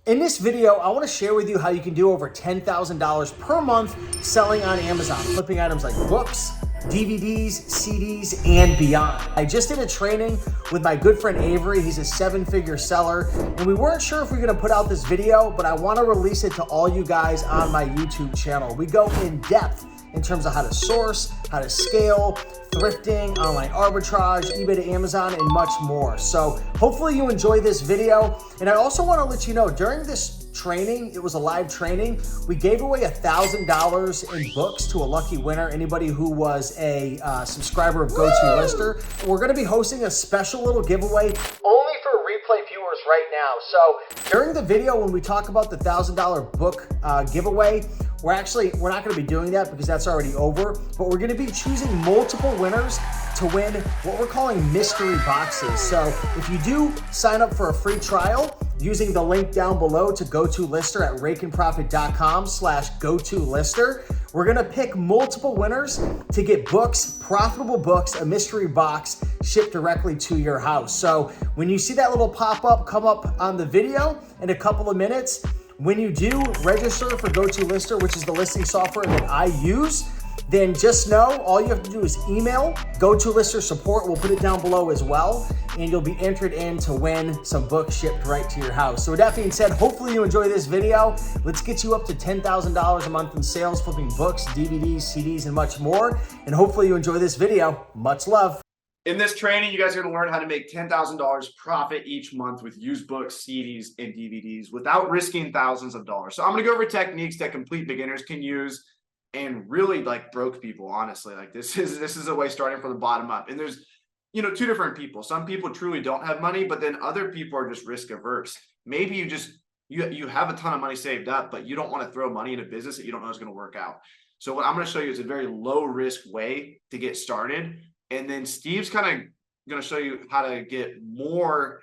In this video, I want to share with you how you can do over $10,000 per month selling on Amazon, flipping items like books, DVDs, CDs, and beyond. I just did a training with my good friend Avery. He's a 7-figure seller, and we weren't sure if we were going to put out this video, but I want to release it to all you guys on my YouTube channel. We go in depth in terms of how to source, how to scale, thrifting, online arbitrage, eBay to Amazon, and much more. So hopefully you enjoy this video. And I also want to let you know, during this training, it was a live training, we gave away $1,000 in books to a lucky winner, anybody who was a subscriber of Go-To-Lister. We're going to be hosting a special little giveaway only for replay viewers right now. So during the video, when we talk about the $1,000 book giveaway, we're not going to be doing that because that's already over, but we're going to be choosing multiple winners to win what we're calling mystery boxes. So if you do sign up for a free trial using the link down below to Go-To-Lister at rakeandprofit.com/Go-To-Lister, we're going to pick multiple winners to get books, profitable books, a mystery box shipped directly to your house. So when you see that little pop-up come up on the video in a couple of minutes, when you do register for Go-To-Lister, which is the listing software that I use, then just know all you have to do is email Go-To-Lister support. We'll put it down below as well, and you'll be entered in to win some books shipped right to your house. So with that being said, hopefully you enjoy this video. Let's get you up to $10,000 a month in sales, flipping books, DVDs, CDs, and much more. And hopefully you enjoy this video. Much love. In this training, you guys are going to learn how to make $10,000 profit each month with used books, CDs, and DVDs without risking thousands of dollars. So I'm going to go over techniques that complete beginners can use and really like broke people, honestly. Like this is a way starting from the bottom up. And there's, two different people. Some people truly don't have money, but then other people are just risk averse. Maybe you have a ton of money saved up, but you don't want to throw money in a business that you don't know is going to work out. So what I'm going to show you is a very low risk way to get started. And then Steve's kind of going to show you how to get more.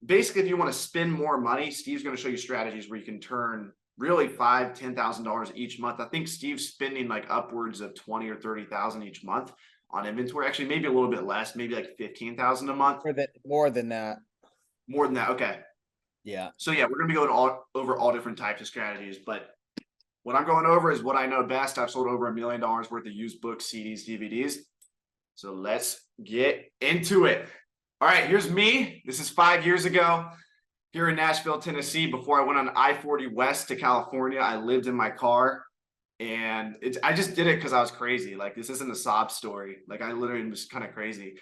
Basically, if you want to spend more money, Steve's going to show you strategies where you can turn really $5,000, $10,000 each month. I think Steve's spending like upwards of $20,000 or $30,000 each month on inventory. Actually, maybe a little bit less, maybe like $15,000 a month. More than that. More than that. Okay. Yeah. So yeah, we're going to be going over all different types of strategies, but what I'm going over is what I know best. I've sold over $1 million worth of used books, CDs, DVDs. So let's get into it. All right, here's me. This is 5 years ago here in Nashville, Tennessee. Before I went on I-40 West to California, I lived in my car. And I just did it because I was crazy. Like, this isn't a sob story. Like, I literally was kind of crazy.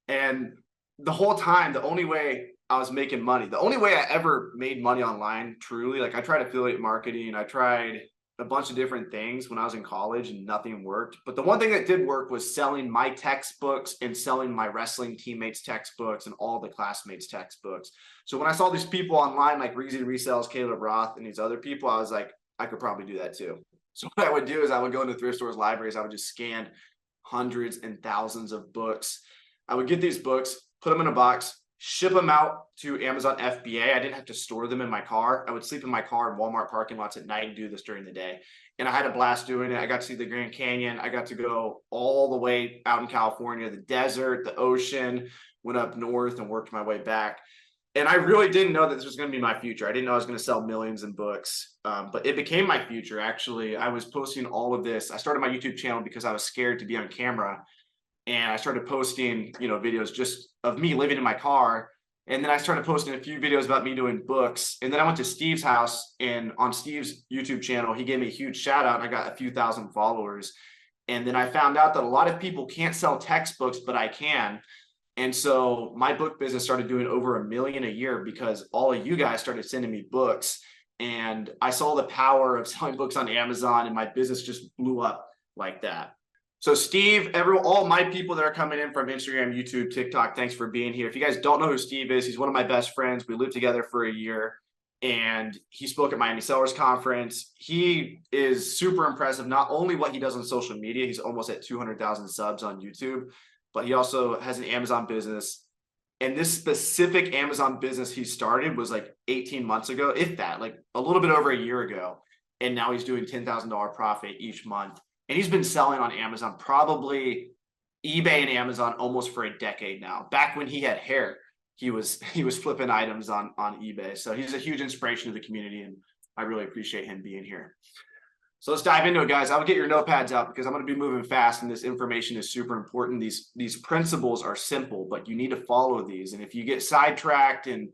And the whole time, the only way I was making money, the only way I ever made money online, truly, like I tried affiliate marketing. I tried a bunch of different things when I was in college and nothing worked. But the one thing that did work was selling my textbooks and selling my wrestling teammates' textbooks and all the classmates' textbooks. So when I saw these people online, like Reezy Resells, Caleb Roth, and these other people, I was like, I could probably do that too. So what I would do is I would go into thrift stores, libraries. I would just scan hundreds and thousands of books. I would get these books, put them in a box, ship them out to Amazon FBA. I didn't have to store them in my car. I would sleep in my car in Walmart parking lots at night and do this during the day. And I had a blast doing it. I got to see the Grand Canyon. I got to go all the way out in California, the desert, the ocean, went up north and worked my way back. And I really didn't know that this was going to be my future. I didn't know I was going to sell millions in books, but it became my future. Actually, I was posting all of this. I started my YouTube channel because I was scared to be on camera. And I started posting, videos just of me living in my car. And then I started posting a few videos about me doing books. And then I went to Steve's house, and on Steve's YouTube channel, he gave me a huge shout out. I got a few thousand followers. And then I found out that a lot of people can't sell textbooks, but I can. And so my book business started doing over $1 million a year because all of you guys started sending me books. And I saw the power of selling books on Amazon, and my business just blew up like that. So Steve, all my people that are coming in from Instagram, YouTube, TikTok, thanks for being here. If you guys don't know who Steve is, he's one of my best friends. We lived together for a year, and he spoke at Miami Sellers Conference. He is super impressive, not only what he does on social media, he's almost at 200,000 subs on YouTube, but he also has an Amazon business. And this specific Amazon business he started was like 18 months ago, if that, like a little bit over a year ago. And now he's doing $10,000 profit each month. And he's been selling on Amazon, probably eBay and Amazon, almost for a decade now. Back when he had hair, he was flipping items on eBay. So he's a huge inspiration to the community, and I really appreciate him being here. So let's dive into it, guys. I would get your notepads out because I'm going to be moving fast, and this information is super important. These principles are simple, but you need to follow these. And if you get sidetracked and,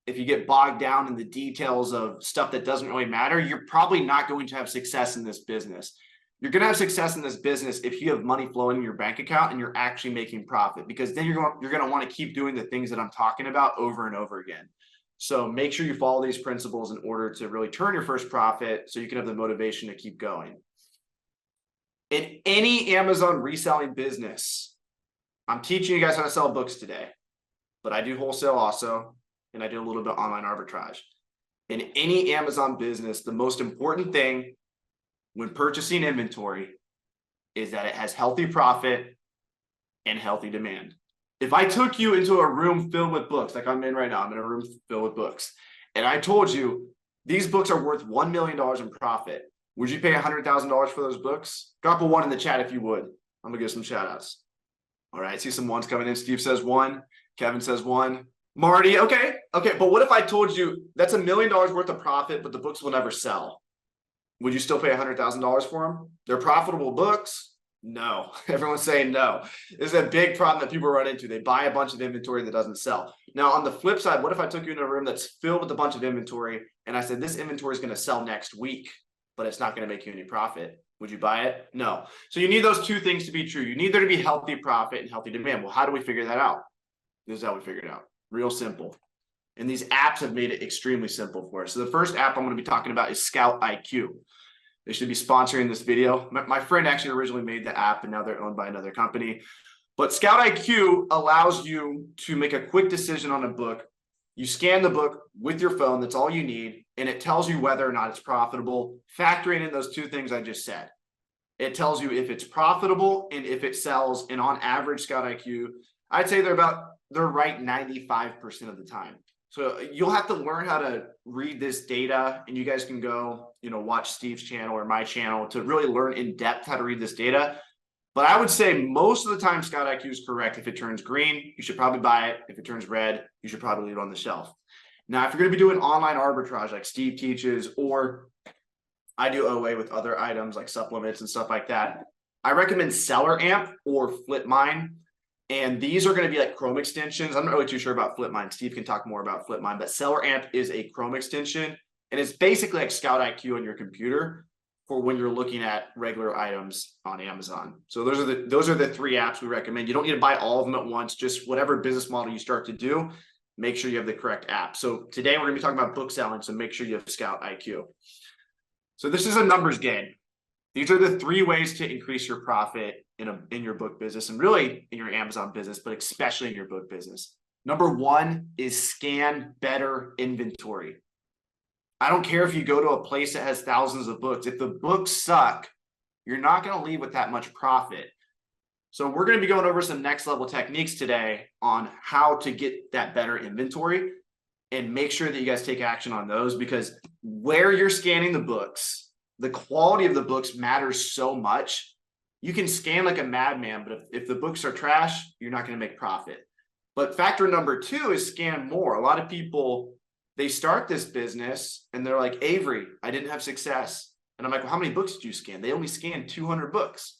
if you get bogged down in the details of stuff that doesn't really matter, you're probably not going to have success in this business. You're going to have success in this business if you have money flowing in your bank account and you're actually making profit, because then you're going to want to keep doing the things that I'm talking about over and over again. So make sure you follow these principles in order to really turn your first profit so you can have the motivation to keep going. In any Amazon reselling business, I'm teaching you guys how to sell books today, but I do wholesale also, and I do a little bit of online arbitrage. In any Amazon business, the most important thing when purchasing inventory is that it has healthy profit and healthy demand. If I took you into a room filled with books, like I'm in right now, I'm in a room filled with books, and I told you these books are worth $1 million in profit, would you pay $100,000 for those books? Drop a 1 in the chat if you would. I'm gonna give some shout outs. All right, I see some ones coming in. Steve says 1, Kevin says 1, Marty, okay, but what if I told you that's $1 million worth of profit, but the books will never sell? Would you still pay $100,000 for them? They're profitable books. No, everyone's saying no. This is a big problem that people run into. They buy a bunch of inventory that doesn't sell. Now, on the flip side, what if I took you in a room that's filled with a bunch of inventory and I said, this inventory is going to sell next week, but it's not going to make you any profit? Would you buy it? No. So you need those two things to be true. You need there to be healthy profit and healthy demand. Well, how do we figure that out? This is how we figure it out. Real simple. And these apps have made it extremely simple for us. So the first app I'm going to be talking about is Scout IQ. They should be sponsoring this video. My friend actually originally made the app, and now they're owned by another company. But Scout IQ allows you to make a quick decision on a book. You scan the book with your phone. That's all you need. And it tells you whether or not it's profitable, factoring in those two things I just said. It tells you if it's profitable and if it sells. And on average, Scout IQ, I'd say they're right 95% of the time. So you'll have to learn how to read this data, and you guys can go, watch Steve's channel or my channel to really learn in depth how to read this data. But I would say most of the time, Scout IQ is correct. If it turns green, you should probably buy it. If it turns red, you should probably leave it on the shelf. Now, if you're going to be doing online arbitrage like Steve teaches, or I do OA with other items like supplements and stuff like that, I recommend Seller Amp or Flipmine. And these are going to be like Chrome extensions. I'm not really too sure about Flipmine. Steve can talk more about Flipmine, but Seller Amp is a Chrome extension. And it's basically like Scout IQ on your computer for when you're looking at regular items on Amazon. So those are the 3 apps we recommend. You don't need to buy all of them at once. Just whatever business model you start to do, make sure you have the correct app. So today we're going to be talking about book selling. So make sure you have Scout IQ. So this is a numbers game. These are the 3 ways to increase your profit in your book business, and really in your Amazon business, but especially in your book business. Number 1 is scan better inventory. I don't care if you go to a place that has thousands of books. If the books suck, you're not going to leave with that much profit. So we're going to be going over some next level techniques today on how to get that better inventory, and make sure that you guys take action on those, because where you're scanning the books, the quality of the books matters so much. You can scan like a madman, but if the books are trash, you're not going to make profit. But factor number 2 is scan more. A lot of people, they start this business and they're like, Avery, I didn't have success. And I'm like, well, how many books did you scan? They only scanned 200 books.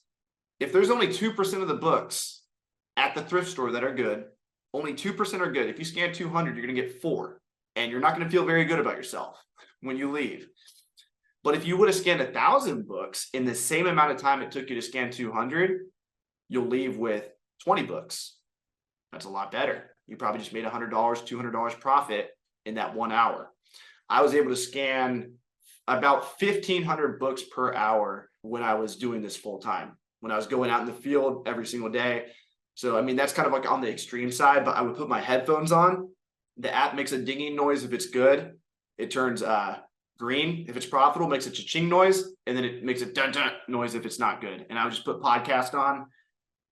If there's only 2% of the books at the thrift store that are good, only 2% are good. If you scan 200, you're going to get 4, and you're not going to feel very good about yourself when you leave. But if you would have scanned 1,000 books in the same amount of time it took you to scan 200, you'll leave with 20 books. That's a lot better. You probably just made $100, $200 profit in that 1 hour. I was able to scan about 1,500 books per hour when I was doing this full time, when I was going out in the field every single day. So, I mean, that's kind of like on the extreme side, but I would put my headphones on. The app makes a dinging noise if it's good. It turns green if it's profitable, makes a cha-ching noise, and then it makes a dun-dun noise if it's not good. And I would just put podcast on,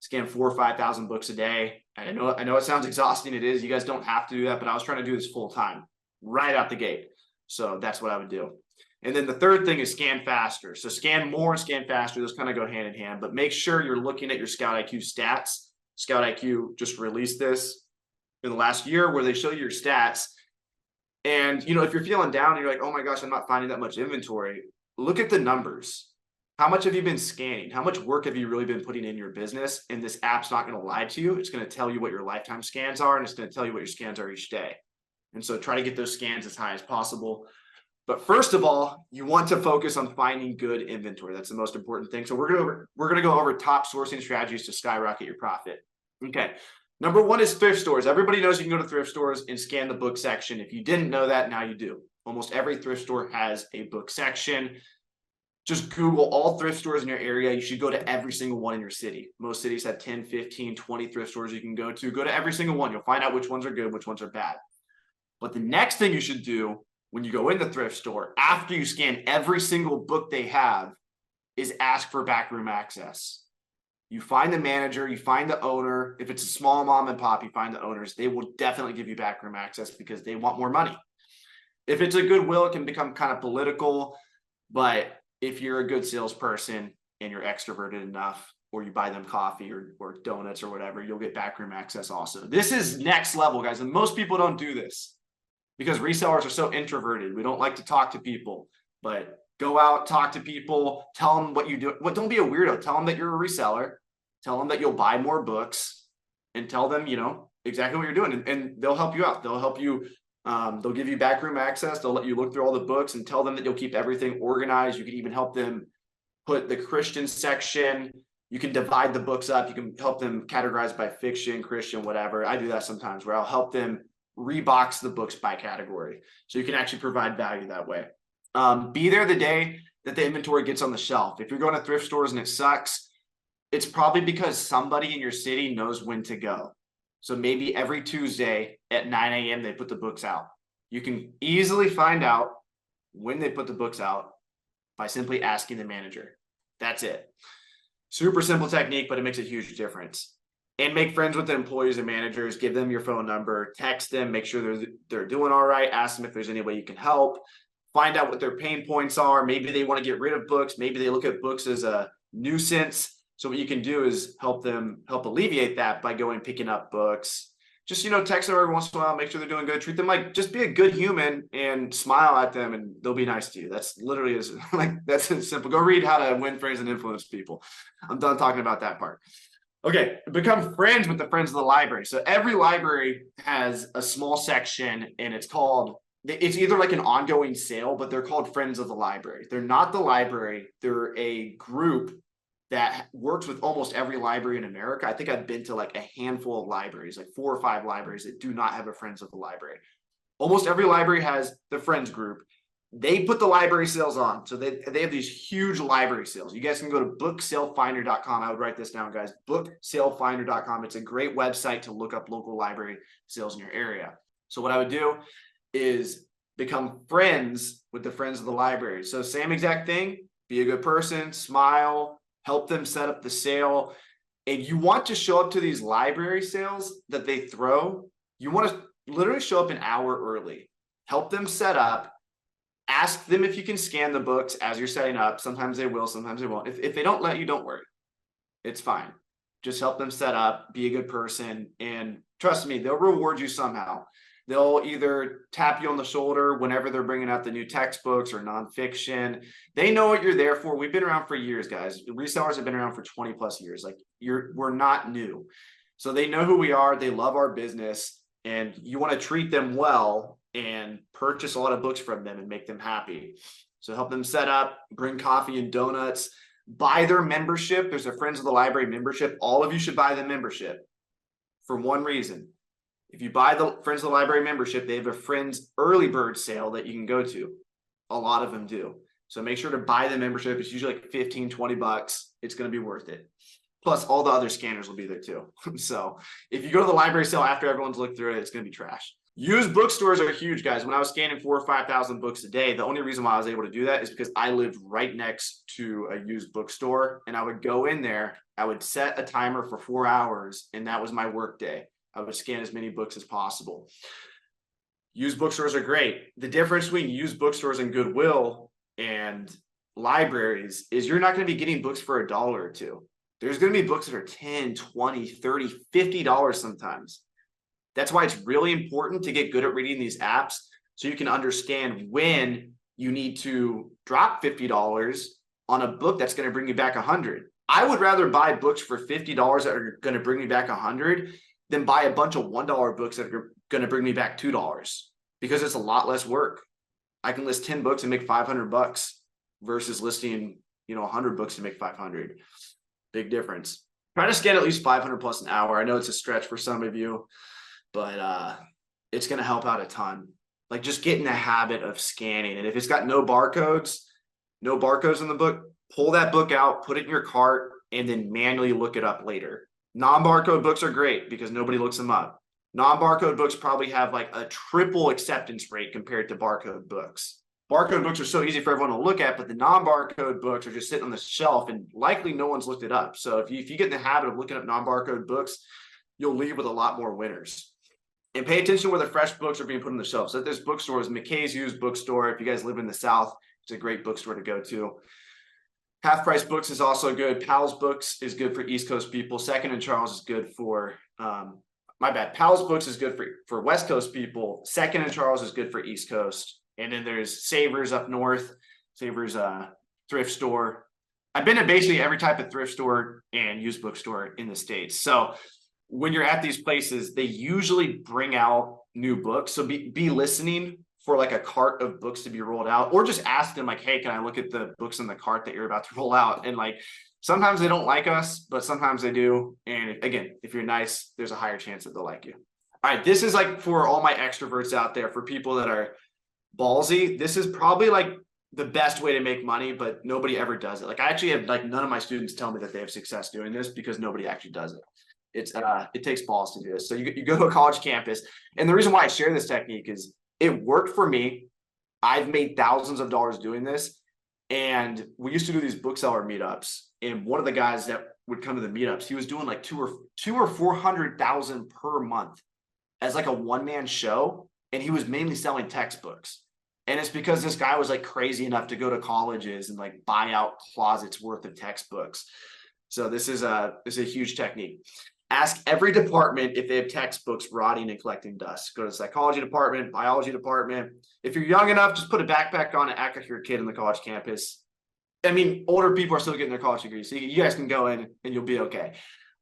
scan 4,000 or 5,000 books a day. I know it sounds exhausting. It is. You guys don't have to do that, but I was trying to do this full time right out the gate. So that's what I would do. And then the third thing is scan faster. So scan more and scan faster. Those kind of go hand in hand, but make sure you're looking at your Scout IQ stats. Scout IQ just released this. in the last year where they show you your stats. And, you know, if you're feeling down and you're like, oh my gosh, I'm not finding that much inventory, look at the numbers. How much have you been scanning? How much work have you really been putting in your business? And this app's not going to lie to you. It's going to tell you what your lifetime scans are, and it's going to tell you what your scans are each day. And so try to get those scans as high as possible. But first of all, you want to focus on finding good inventory. That's the most important thing. So we're going to go over top sourcing strategies to skyrocket your profit. Okay. Number one is thrift stores. Everybody knows you can go to thrift stores and scan the book section. If you didn't know that, now you do. Almost every thrift store has a book section. Just Google all thrift stores in your area. You should go to every single one in your city. Most cities have 10, 15, 20 thrift stores you can go to. Go to every single one. You'll find out which ones are good, which ones are bad. But the next thing you should do when you go in the thrift store, after you scan every single book they have, is ask for backroom access. You find the manager, you find the owner. If it's a small mom and pop, you find the owners. They will definitely give you backroom access because they want more money. If it's a Goodwill, it can become kind of political, but if you're a good salesperson and you're extroverted enough, or you buy them coffee or donuts or whatever, you'll get backroom access also. This is next level, guys. And most people don't do this because resellers are so introverted. We don't like to talk to people, but go out, talk to people, tell them what you do. Don't be a weirdo. Tell them that you're a reseller. Tell them that you'll buy more books and tell them, you know, exactly what you're doing. And they'll help you out. They'll help you. They'll give you backroom access. They'll let you look through all the books and tell them that you'll keep everything organized. You can even help them put the Christian section. You can divide the books up. You can help them categorize by fiction, Christian, whatever. I do that sometimes where I'll help them rebox the books by category. So you can actually provide value that way. Be there the day that the inventory gets on the shelf. If you're going to thrift stores and it sucks, it's probably because somebody in your city knows when to go. So maybe every Tuesday at 9 a.m. they put the books out. You can easily find out when they put the books out by simply asking the manager. That's it. Super simple technique, but it makes a huge difference. And make friends with the employees and managers. Give them your phone number, text them, make sure they're doing all right. Ask them if there's any way you can help. Find out what their pain points are. Maybe they want to get rid of books. Maybe they look at books as a nuisance. So what you can do is help alleviate that by going picking up books. Just, you know, text them every once in a while, make sure they're doing good. Treat them like, just be a good human and smile at them and they'll be nice to you. That's literally that's simple. Go read How to Win Friends and Influence People. I'm done talking about that part. Okay, become friends with the friends of the library. So every library has a small section and it's either like an ongoing sale, but they're called Friends of the Library. They're not the library. They're a group that works with almost every library in America. I think I've been to like a handful of libraries, like 4 or 5 libraries that do not have a Friends of the Library. Almost every library has the Friends group. They put the library sales on. So they have these huge library sales. You guys can go to booksalefinder.com. I would write this down, guys. Booksalefinder.com. It's a great website to look up local library sales in your area. So what I would do is become friends with the friends of the library. So same exact thing, be a good person, smile, help them set up the sale. And you want to show up to these library sales that they throw. You want to literally show up an hour early, help them set up, ask them if you can scan the books as you're setting up. Sometimes they will, sometimes they won't. If they don't let you, don't worry. It's fine. Just help them set up, be a good person, and trust me, they'll reward you somehow. They'll either tap you on the shoulder whenever they're bringing out the new textbooks or nonfiction. They know what you're there for. We've been around for years, guys. Resellers have been around for 20 plus years. Like we're not new. So they know who we are. They love our business, and you want to treat them well and purchase a lot of books from them and make them happy. So help them set up, bring coffee and donuts, buy their membership. There's a Friends of the Library membership. All of you should buy the membership for one reason. If you buy the Friends of the Library membership, they have a Friends early bird sale that you can go to. A lot of them do. So make sure to buy the membership. It's usually like 15, 20 bucks. It's going to be worth it. Plus all the other scanners will be there too. So if you go to the library sale after everyone's looked through it, it's going to be trash. Used bookstores are huge, guys. When I was scanning 4,000 or 5,000 books a day, the only reason why I was able to do that is because I lived right next to a used bookstore, and I would go in there. I would set a timer for 4 hours, and that was my work day. I would scan as many books as possible. Used bookstores are great. The difference between used bookstores and Goodwill and libraries is you're not going to be getting books for $1 or $2. There's going to be books that are $10, $20, $30, $50 sometimes. That's why it's really important to get good at reading these apps so you can understand when you need to drop $50 on a book that's going to bring you back $100. I would rather buy books for $50 that are going to bring me back $100 than buy a bunch of $1 books that are going to bring me back $2 because it's a lot less work. I can list 10 books and make $500 versus listing, 100 books to make 500. Big difference. Try to scan at least 500 plus an hour. I know it's a stretch for some of you, but it's going to help out a ton. Like just get in the habit of scanning. And if it's got no barcodes in the book, pull that book out, put it in your cart, and then manually look it up later. Non-barcode books are great because nobody looks them up. Non-barcode books probably have like a triple acceptance rate compared to barcode books. Barcode books are so easy for everyone to look at, but the non-barcode books are just sitting on the shelf and likely no one's looked it up. So if you get in the habit of looking up non-barcode books, you'll leave with a lot more winners. And pay attention where the fresh books are being put on the shelf. So this bookstore is McKay's Used Bookstore. If you guys live in the South, it's a great bookstore to go to. Half Price Books is also good. Powell's Books is good for East Coast people. Second and Charles is good for, Powell's Books is good for West Coast people. Second and Charles is good for East Coast. And then there's Savers up north. Savers thrift store. I've been to basically every type of thrift store and used bookstore in the States. So when you're at these places, they usually bring out new books. So be listening for like a cart of books to be rolled out, or just ask them like, hey, can I look at the books in the cart that you're about to roll out? And like, sometimes they don't like us, but sometimes they do. And again, if you're nice, there's a higher chance that they'll like you. All right. This is like for all my extroverts out there, for people that are ballsy. This is probably like the best way to make money, but nobody ever does it. Like I actually have like none of my students tell me that they have success doing this because nobody actually does it. It takes balls to do this. So you go to a college campus, and the reason why I share this technique is it worked for me. I've made thousands of dollars doing this. And we used to do these bookseller meetups. And one of the guys that would come to the meetups, he was doing like two or 400,000 per month as like a one-man show. And he was mainly selling textbooks. And it's because this guy was like crazy enough to go to colleges and like buy out closets worth of textbooks. So this is a huge technique. Ask every department if they have textbooks rotting and collecting dust. Go to the psychology department, biology department. If you're young enough, just put a backpack on and act like you're a kid on the college campus. I mean, older people are still getting their college degrees, so you guys can go in and you'll be okay.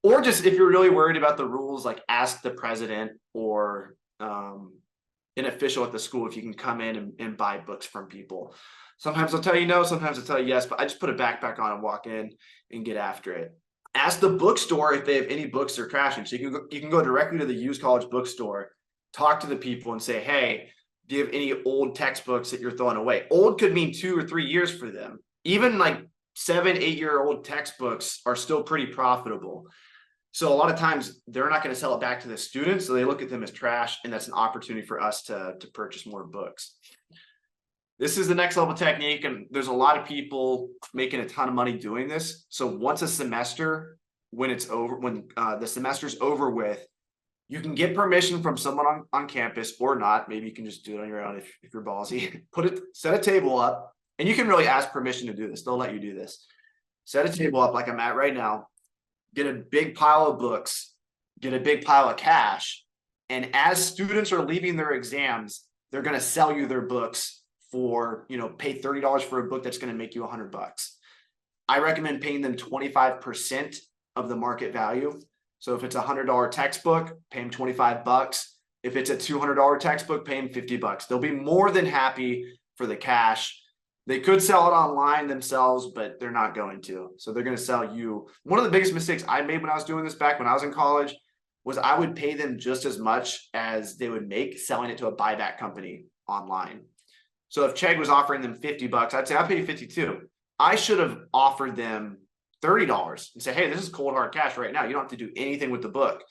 Or just if you're really worried about the rules, like ask the president or an official at the school if you can come in and buy books from people. Sometimes they'll tell you no, sometimes they'll tell you yes, but I just put a backpack on and walk in and get after it. Ask the bookstore if they have any books they're crashing. So you can go directly to the used college bookstore, talk to the people and say, hey, do you have any old textbooks that you're throwing away? Old could mean 2 or 3 years for them. Even like 7, 8-year-old textbooks are still pretty profitable. So a lot of times they're not going to sell it back to the students. So they look at them as trash, and that's an opportunity for us to purchase more books. This is the next level technique, and there's a lot of people making a ton of money doing this. So once a semester, when the semester's over with, you can get permission from someone on campus or not. Maybe you can just do it on your own if you're ballsy. Set a table up, and you can really ask permission to do this. They'll let you do this. Set a table up like I'm at right now. Get a big pile of books. Get a big pile of cash. And as students are leaving their exams, they're going to sell you their books for, pay $30 for a book that's going to make you $100. I recommend paying them 25% of the market value. So if it's a $100 textbook, pay them $25. If it's a $200 textbook, pay them $50. They'll be more than happy for the cash. They could sell it online themselves, but they're not going to. So they're going to sell you. One of the biggest mistakes I made when I was doing this back when I was in college was I would pay them just as much as they would make selling it to a buyback company online. So if Chegg was offering them $50, I'd say I'll pay you $52. I should have offered them $30 and say, hey, this is cold hard cash right now. You don't have to do anything with the book.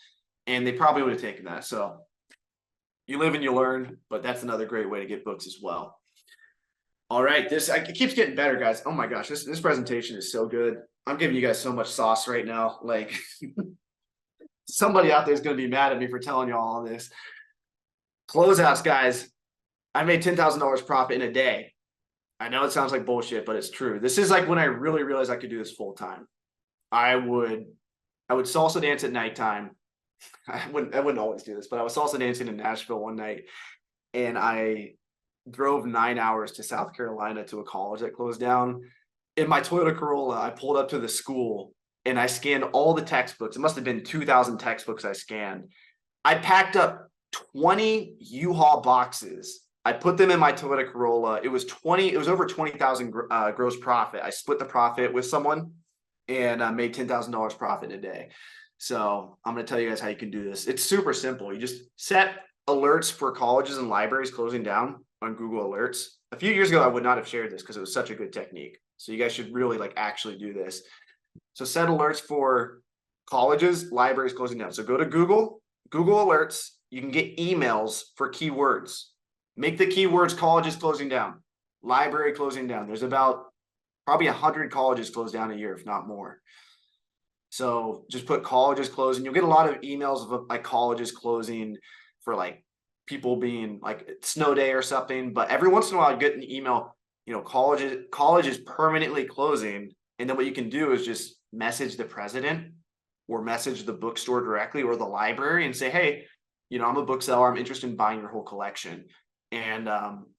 And they probably would have taken that. So you live and you learn, but that's another great way to get books as well. All right, it keeps getting better, guys. Oh my gosh, this presentation is so good. I'm giving you guys so much sauce right now. Like somebody out there is going to be mad at me for telling you all this. Closeouts, guys. I made $10,000 profit in a day. I know it sounds like bullshit, but it's true. This is like when I really realized I could do this full time. I would salsa dance at nighttime. I wouldn't always do this, but I was salsa dancing in Nashville one night, and I drove 9 hours to South Carolina to a college that closed down. In my Toyota Corolla, I pulled up to the school and I scanned all the textbooks. It must have been 2,000 textbooks I scanned. I packed up 20 U-Haul boxes. I put them in my Toyota Corolla. It was over 20,000 gross profit. I split the profit with someone and I made $10,000 profit a day. So I'm going to tell you guys how you can do this. It's super simple. You just set alerts for colleges and libraries closing down on Google Alerts. A few years ago, I would not have shared this because it was such a good technique. So you guys should really actually do this. So set alerts for colleges, libraries closing down. So go to Google Alerts. You can get emails for keywords. Make the keywords colleges closing down, library closing down. There's about probably 100 colleges close down a year, if not more. So just put colleges closing. You'll get a lot of emails of colleges closing for people being snow day or something. But every once in a while you get an email, college is permanently closing. And then what you can do is just message the president or message the bookstore directly or the library and say, hey, I'm a bookseller. I'm interested in buying your whole collection. And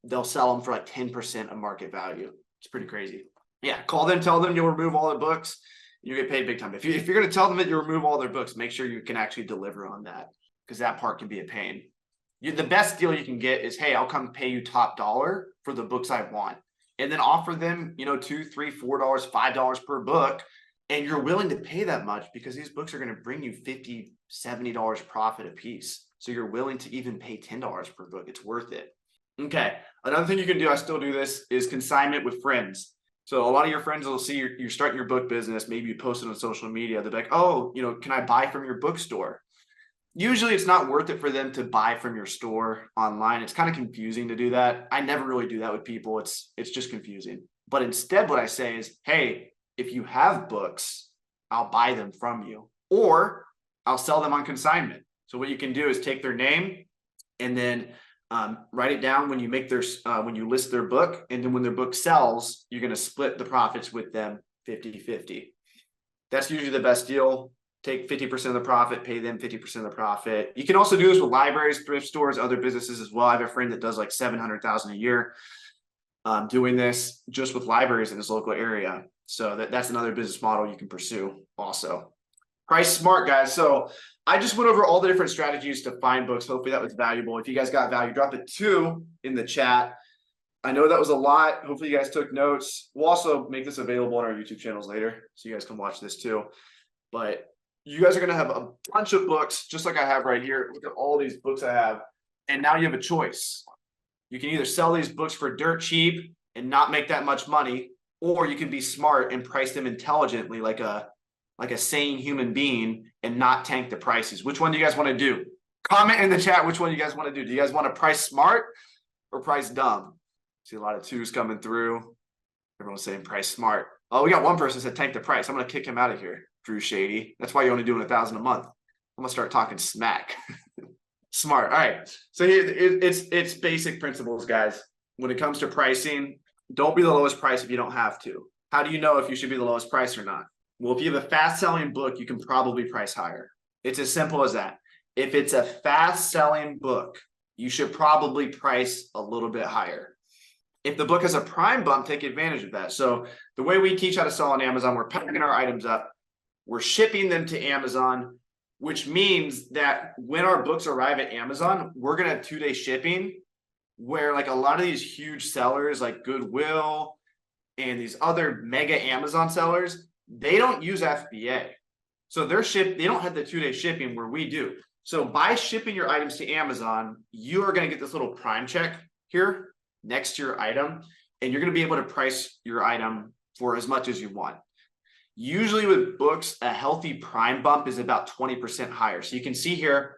they'll sell them for 10% of market value. It's pretty crazy. Yeah, call them, tell them you'll remove all the books. You get paid big time. If you're going to tell them that you remove all their books, make sure you can actually deliver on that, because that part can be a pain. The best deal you can get is, hey, I'll come pay you top dollar for the books I want, and then offer them, $2, $3, $4, $5 per book. And you're willing to pay that much because these books are going to bring you $50, $70 profit a piece. So you're willing to even pay $10 per book. It's worth it. Okay. Another thing you can do, I still do this, is consignment with friends. So a lot of your friends will see you're starting your book business. Maybe you post it on social media. They're like, oh, can I buy from your bookstore? Usually it's not worth it for them to buy from your store online. It's kind of confusing to do that. I never really do that with people. It's just confusing. But instead what I say is, hey, if you have books, I'll buy them from you, or I'll sell them on consignment. So what you can do is take their name and then write it down when you make when you list their book. And then when their book sells, you're going to split the profits with them 50-50. That's usually the best deal. Take 50% of the profit, pay them 50% of the profit. You can also do this with libraries, thrift stores, other businesses as well. I have a friend that does $700,000 a year doing this just with libraries in his local area. So that's another business model you can pursue also. Price smart, guys. So I just went over all the different strategies to find books. Hopefully that was valuable. If you guys got value, drop a 2 in the chat. I know that was a lot. Hopefully you guys took notes. We'll also make this available on our YouTube channels later, so you guys can watch this too. But you guys are going to have a bunch of books, just like I have right here. Look at all these books I have. And now you have a choice. You can either sell these books for dirt cheap and not make that much money, or you can be smart and price them intelligently like a sane human being and not tank the prices. Which one do you guys want to do? Comment in the chat which one you guys want to do. Do you guys want to price smart or price dumb? See a lot of 2s coming through. Everyone's saying price smart. Oh, we got one person that said tank the price. I'm going to kick him out of here. Drew Shady. That's why you're only doing $1,000 a month. I'm going to start talking smack. Smart. All right. So here it's basic principles, guys. When it comes to pricing, don't be the lowest price if you don't have to. How do you know if you should be the lowest price or not? Well, if you have a fast selling book, you can probably price higher. It's as simple as that. If it's a fast selling book, you should probably price a little bit higher. If the book has a prime bump, take advantage of that. So the way we teach how to sell on Amazon, we're packing our items up, we're shipping them to Amazon, which means that when our books arrive at Amazon, we're going to have 2-day shipping, where a lot of these huge sellers like Goodwill and these other mega Amazon sellers, they don't use FBA. So they don't have the 2-day shipping where we do. So by shipping your items to Amazon, you are going to get this little prime check here next to your item, and you're going to be able to price your item for as much as you want. Usually with books, a healthy prime bump is about 20% higher. So you can see here,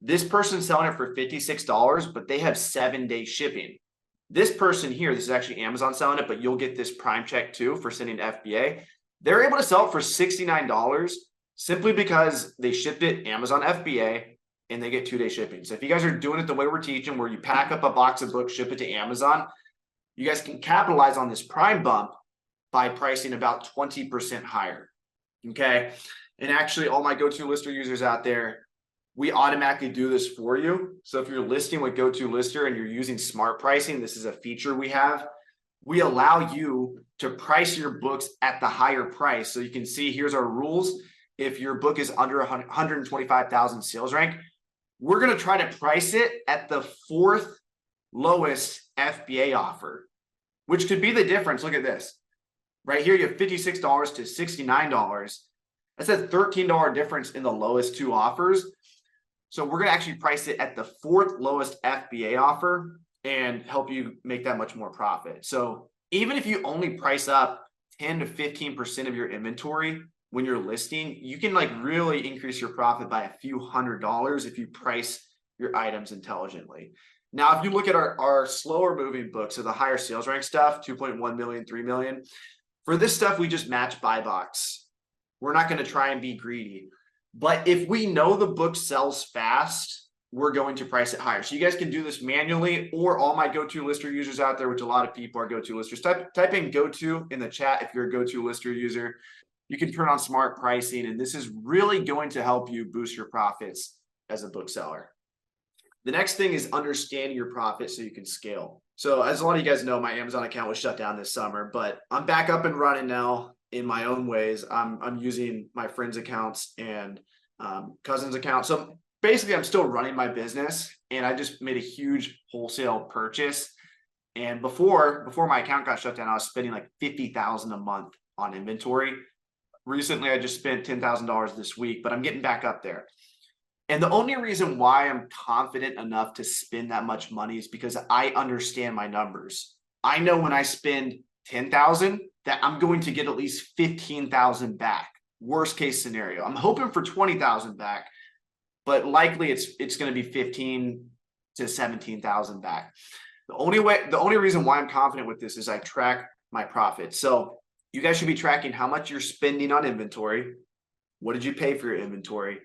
this person's selling it for $56, but they have 7-day shipping. This person here, this is actually Amazon selling it, but you'll get this prime check too for sending to FBA. They're able to sell it for $69 simply because they shipped it Amazon FBA and they get 2-day shipping. So if you guys are doing it the way we're teaching, where you pack up a box of books, ship it to Amazon, you guys can capitalize on this prime bump by pricing about 20% higher. Okay. And actually all my go-to lister users out there, we automatically do this for you. So if you're listing with GoToLister and you're using smart pricing, this is a feature we have. We allow you to price your books at the higher price. So you can see, here's our rules. If your book is under 125,000 sales rank, we're going to try to price it at the 4th lowest FBA offer, which could be the difference. Look at this. Right here, you have $56 to $69. That's a $13 difference in the lowest two offers. So we're going to actually price it at the 4th lowest FBA offer and help you make that much more profit. So even if you only price up 10 to 15% of your inventory when you're listing, you can like really increase your profit by a few $100s if you price your items intelligently. Now, if you look at our slower moving books, so the higher sales rank stuff, 2.1 million, 3 million, for this stuff, we just match buy box. We're not going to try and be greedy. But if we know the book sells fast, we're going to price it higher. So you guys can do this manually, or all my GoToLister users out there, which a lot of people are GoToListers. Type in GoTo in the chat if you're a GoToLister user. You can turn on smart pricing, and this is really going to help you boost your profits as a bookseller. The next thing is understanding your profit so you can scale. So as a lot of you guys know, my Amazon account was shut down this summer, but I'm back up and running now in my own ways. I'm using my friends' accounts and cousins' accounts. So basically, I'm still running my business, and I just made a huge wholesale purchase. And before my account got shut down, I was spending like $50,000 a month on inventory. Recently, I just spent $10,000 this week, but I'm getting back up there. And the only reason why I'm confident enough to spend that much money is because I understand my numbers. I know when I spend $10,000 that I'm going to get at least $15,000 back. Worst case scenario. I'm hoping for $20,000 back, but likely it's going to be $15,000 to $17,000 back. The only reason why I'm confident with this is I track my profits. So you guys should be tracking how much you're spending on inventory. What did you pay for your inventory?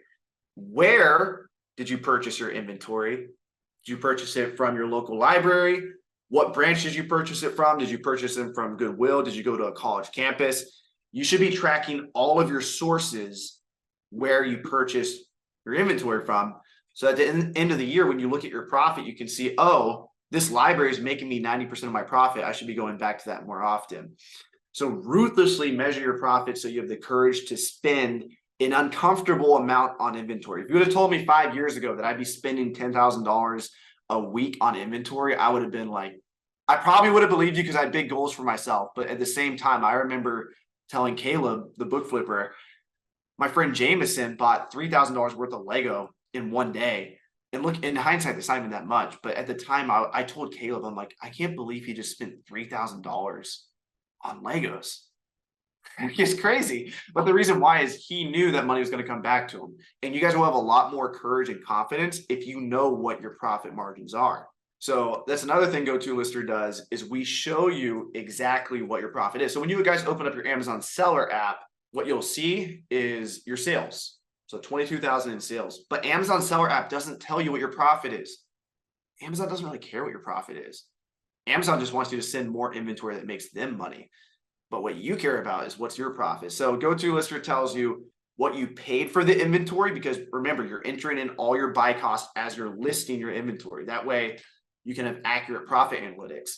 Where did you purchase your inventory? Did you purchase it from your local library? What branch did you purchase it from? Did you purchase them from Goodwill? Did you go to a college campus? You should be tracking all of your sources where you purchased your inventory from. So at the end of the year, when you look at your profit, you can see, oh, this library is making me 90% of my profit. I should be going back to that more often. So ruthlessly measure your profit so you have the courage to spend an uncomfortable amount on inventory. If you would have told me 5 years ago that I'd be spending $10,000 a week on inventory, I would have been like, I probably would have believed you because I had big goals for myself. But at the same time, I remember telling Caleb, the book flipper, my friend Jameson bought $3,000 worth of Lego in one day. And look, in hindsight, it's not even that much. But at the time, I told Caleb, I'm like, I can't believe he just spent $3,000 on Legos. It's crazy. But the reason why is he knew that money was going to come back to him. And you guys will have a lot more courage and confidence if you know what your profit margins are. So that's another thing GoToLister does is we show you exactly what your profit is. So when you guys open up your Amazon seller app, what you'll see is your sales. So 22,000 in sales. But Amazon seller app doesn't tell you what your profit is. Amazon doesn't really care what your profit is. Amazon just wants you to send more inventory that makes them money. But what you care about is what's your profit. So GoToLister tells you what you paid for the inventory, because remember, you're entering in all your buy costs as you're listing your inventory. That way you can have accurate profit analytics.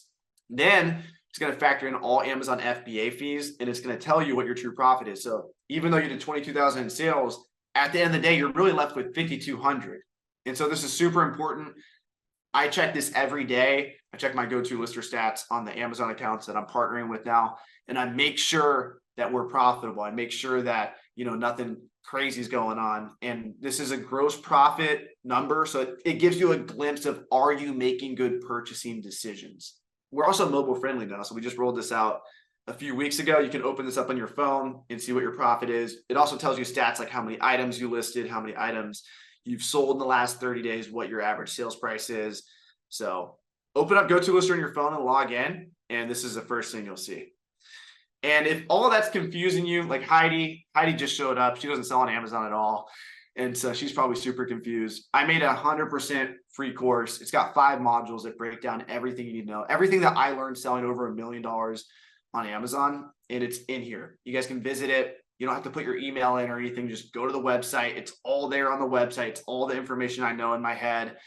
Then it's going to factor in all Amazon FBA fees, and it's going to tell you what your true profit is. So even though you did 22,000 in sales, at the end of the day, you're really left with 5,200. And so this is super important. I check this every day. I check my GoToLister stats on the Amazon accounts that I'm partnering with now, and I make sure that we're profitable. I make sure that, nothing crazy is going on. And this is a gross profit number. So it gives you a glimpse of, are you making good purchasing decisions? We're also mobile friendly now. So we just rolled this out a few weeks ago. You can open this up on your phone and see what your profit is. It also tells you stats like how many items you listed, how many items you've sold in the last 30 days, what your average sales price is. So open up GoToLister on your phone and log in, and this is the first thing you'll see. And if all that's confusing you, like Heidi just showed up. She doesn't sell on Amazon at all. And so she's probably super confused. I made a 100% free course. It's got 5 modules that break down everything you need to know, everything that I learned selling over $1 million on Amazon. And it's in here. You guys can visit it. You don't have to put your email in or anything. Just go to the website. It's all there on the website. It's all the information I know in my head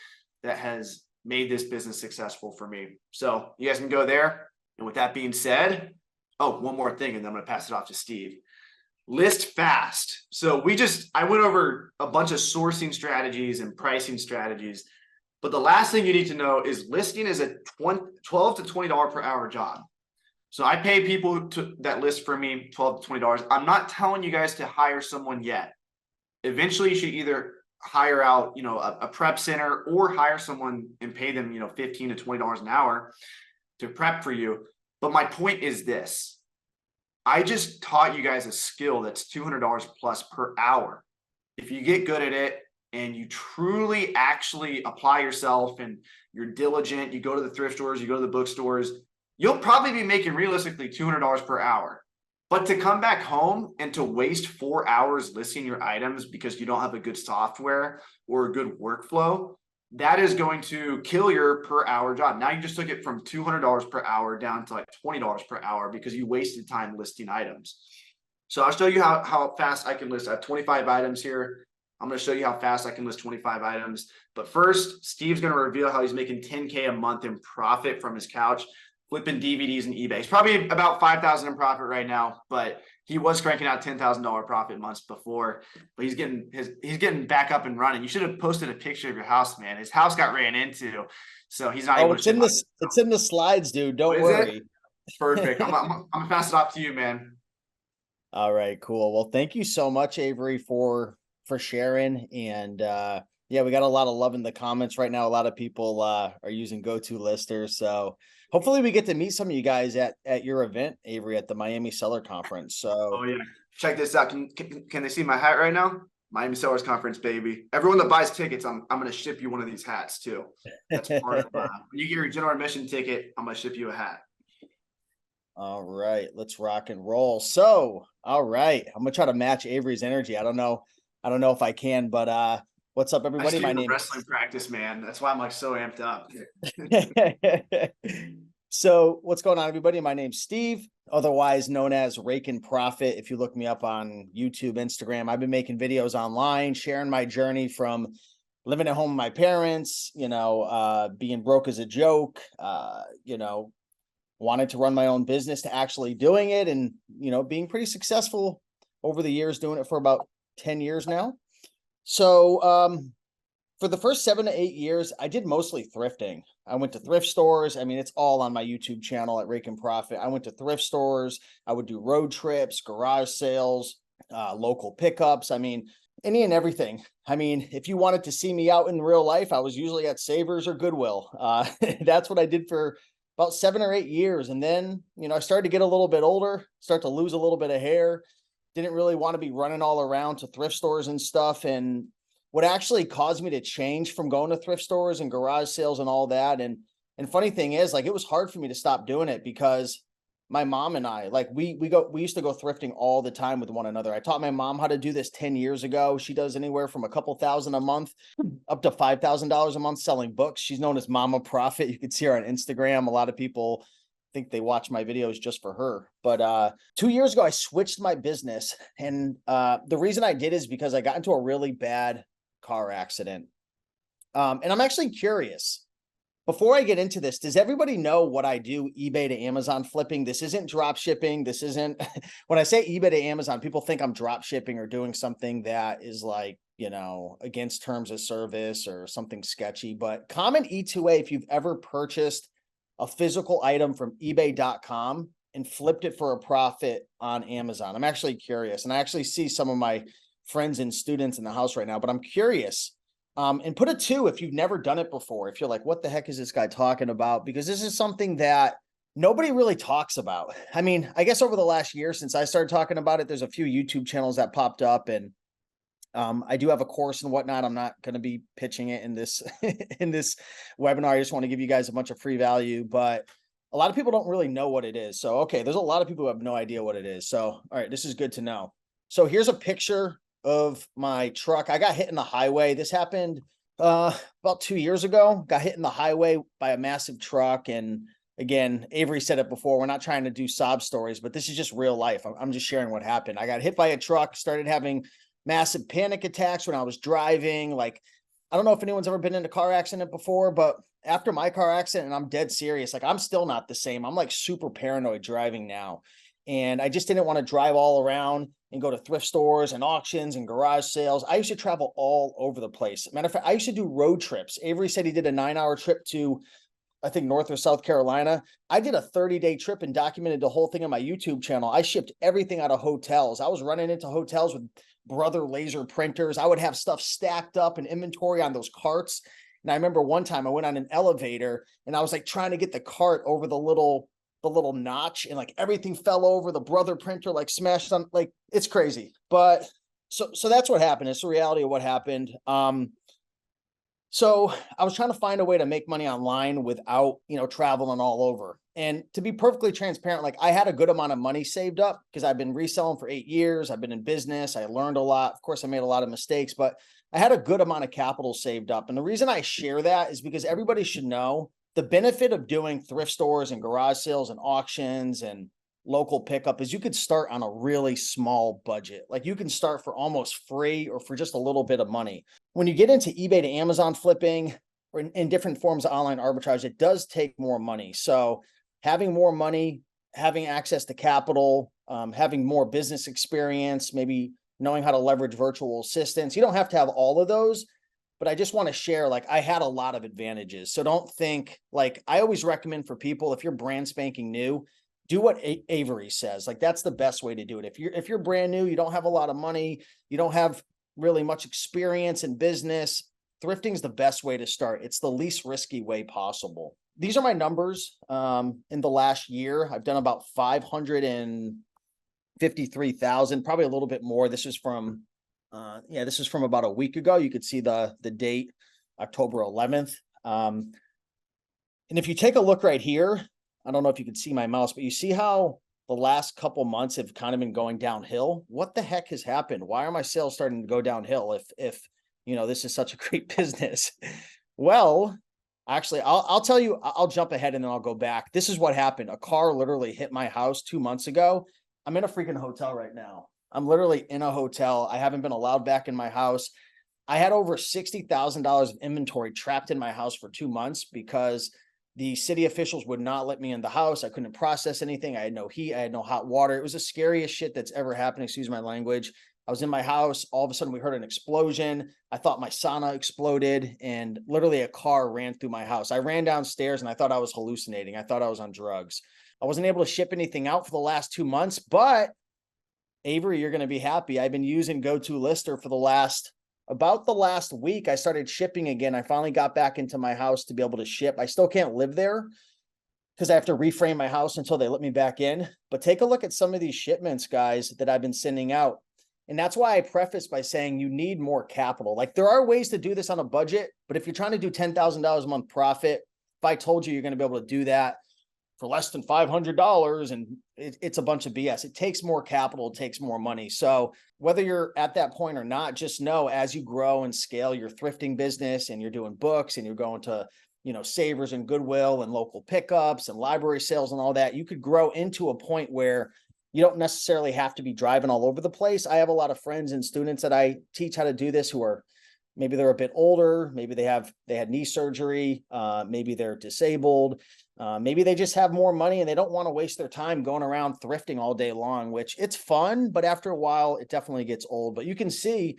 that has made this business successful for me. So you guys can go there. And with that being said, oh, one more thing, and then I'm going to pass it off to Steve. List fast. So I went over a bunch of sourcing strategies and pricing strategies, but the last thing you need to know is listing is a $12 to $20 per hour job. So I pay people that list for me $12 to $20. I'm not telling you guys to hire someone yet. Eventually you should either hire out, a prep center, or hire someone and pay them, $15 to $20 an hour to prep for you. But my point is this. I just taught you guys a skill that's $200 plus per hour. If you get good at it and you truly actually apply yourself and you're diligent, you go to the thrift stores, you go to the bookstores, you'll probably be making realistically $200 per hour. But to come back home and to waste 4 hours listing your items because you don't have a good software or a good workflow, that is going to kill your per hour job. Now you just took it from $200 per hour down to like $20 per hour because you wasted time listing items. So I'll show you how fast I can list. I have 25 items here. I'm going to show you how fast I can list 25 items. But first, Steve's going to reveal how he's making $10K a month in profit from his couch, flipping DVDs and eBay. He's probably about $5,000 in profit right now, but he was cranking out $10,000 profit months before. But he's getting back up and running. You should have posted a picture of your house, man. His house got ran into, so he's not. Oh, it's in the slides, dude. Don't worry. Perfect. I'm gonna pass it off to you, man. All right, cool. Well, thank you so much, Avery, for sharing. And yeah, we got a lot of love in the comments right now. A lot of people are using GoToLister. So hopefully we get to meet some of you guys at your event, Avery, at the Miami Seller Conference. So oh yeah, check this out. Can they see my hat right now? Miami Sellers Conference, baby. Everyone that buys tickets, I'm gonna ship you one of these hats too. That's part of when you get your general admission ticket, I'm gonna ship you a hat. All right, let's rock and roll. So, all right, I'm gonna try to match Avery's energy. I don't know if I can, but what's up, everybody? My name is wrestling practice, man. That's why I'm like so amped up. So, what's going on, everybody? My name's Steve, otherwise known as Rake and Profit. If you look me up on YouTube, Instagram, I've been making videos online, sharing my journey from living at home with my parents, being broke as a joke, wanted to run my own business to actually doing it, and being pretty successful over the years, doing it for about 10 years now. So for the first 7 to 8 years, I did mostly thrifting. I went to thrift stores. I mean, it's all on my YouTube channel at Rake and Profit. I went to thrift stores. I would do road trips, garage sales, local pickups. I mean, any and everything. I mean, if you wanted to see me out in real life, I was usually at Savers or Goodwill. That's what I did for about 7 or 8 years. And then, I started to get a little bit older, start to lose a little bit of hair. Didn't really want to be running all around to thrift stores and stuff. And what actually caused me to change from going to thrift stores and garage sales and all that. And funny thing is, like, it was hard for me to stop doing it because my mom and I, like, we used to go thrifting all the time with one another. I taught my mom how to do this 10 years ago. She does anywhere from a couple thousand a month up to $5,000 a month selling books. She's known as Mama Profit. You can see her on Instagram. A lot of people think they watch my videos just for her. But 2 years ago, I switched my business. And the reason I did is because I got into a really bad car accident. And I'm actually curious. Before I get into this, does everybody know what I do eBay to Amazon flipping? This isn't drop shipping. This isn't, when I say eBay to Amazon, people think I'm drop shipping or doing something that is like, against terms of service or something sketchy. But comment E2A if you've ever purchased a physical item from eBay.com and flipped it for a profit on Amazon. I'm actually curious. And I actually see some of my friends and students in the house right now, but I'm curious. And put a 2 if you've never done it before. If you're like, what the heck is this guy talking about? Because this is something that nobody really talks about. I mean, I guess over the last year since I started talking about it, there's a few YouTube channels that popped up, and I do have a course and whatnot. I'm not going to be pitching it in this in this webinar. I just want to give you guys a bunch of free value, but a lot of people don't really know what it is. So, okay, there's a lot of people who have no idea what it is. So, all right, this is good to know. So here's a picture of my truck. I got hit in the highway. This happened about 2 years ago. Got hit in the highway by a massive truck, and again, Avery said it before, we're not trying to do sob stories, but this is just real life. I'm just sharing what happened. I got hit by a truck, started having massive panic attacks when I was driving. Like, I don't know if anyone's ever been in a car accident before, but after my car accident, and I'm dead serious, like I'm still not the same. I'm like super paranoid driving now. And I just didn't want to drive all around and go to thrift stores and auctions and garage sales. I used to travel all over the place. Matter of fact, I used to do road trips. Avery said he did a 9-hour trip to, I think, North or South Carolina. I did a 30-day trip and documented the whole thing on my YouTube channel. I shipped everything out of hotels. I was running into hotels with Brother laser printers. I would have stuff stacked up and inventory on those carts. And I remember one time I went on an elevator and I was like trying to get the cart over the little notch, and like everything fell over. The Brother printer like smashed on, like it's crazy. But so that's what happened. It's the reality of what happened. So I was trying to find a way to make money online without, traveling all over. And to be perfectly transparent, like I had a good amount of money saved up because I've been reselling for 8 years. I've been in business. I learned a lot. Of course, I made a lot of mistakes, but I had a good amount of capital saved up. And the reason I share that is because everybody should know the benefit of doing thrift stores and garage sales and auctions and local pickup is you could start on a really small budget. Like you can start for almost free or for just a little bit of money. When you get into eBay to Amazon flipping or in different forms of online arbitrage, it does take more money. So having more money, having access to capital, having more business experience, maybe knowing how to leverage virtual assistants. You don't have to have all of those, but I just want to share, like I had a lot of advantages. So don't think, like I always recommend for people, if you're brand spanking new, do what Avery says. Like that's the best way to do it. If you're brand new, you don't have a lot of money, you don't have really much experience in business, thrifting is the best way to start. It's the least risky way possible. These are my numbers. In the last year, I've done about 553,000, probably a little bit more. This is from, this is from about a week ago. You could see the date, October 11th. And if you take a look right here, I don't know if you can see my mouse, but you see how the last couple months have kind of been going downhill. What the heck has happened? Why are my sales starting to go downhill if this is such a great business? Well, actually, I'll tell you, I'll jump ahead and then I'll go back. This is what happened. A car literally hit my house 2 months ago. I'm in a freaking hotel right now. I'm literally in a hotel. I haven't been allowed back in my house. I had over $60,000 of inventory trapped in my house for 2 months because the city officials would not let me in the house. I couldn't process anything. I had no heat. I had no hot water. It was the scariest shit that's ever happened. Excuse my language. I was in my house. All of a sudden we heard an explosion. I thought my sauna exploded and literally a car ran through my house. I ran downstairs and I thought I was hallucinating. I thought I was on drugs. I wasn't able to ship anything out for the last 2 months, but Avery, you're going to be happy. I've been using GoToLister for about the last week. I started shipping again. I finally got back into my house to be able to ship. I still can't live there because I have to reframe my house until they let me back in. But take a look at some of these shipments, guys, that I've been sending out. And that's why I preface by saying you need more capital. Like there are ways to do this on a budget, but if you're trying to do $10,000 a month profit, if I told you you're going to be able to do that for less than $500 and it's a bunch of BS. It takes more capital, it takes more money. So whether you're at that point or not, just know as you grow and scale your thrifting business and you're doing books and you're going to, Savers and Goodwill and local pickups and library sales and all that, you could grow into a point where you don't necessarily have to be driving all over the place. I have a lot of friends and students that I teach how to do this who are, maybe they're a bit older, maybe they had knee surgery, maybe they're disabled, maybe they just have more money and they don't want to waste their time going around thrifting all day long, which it's fun, but after a while it definitely gets old. But you can see,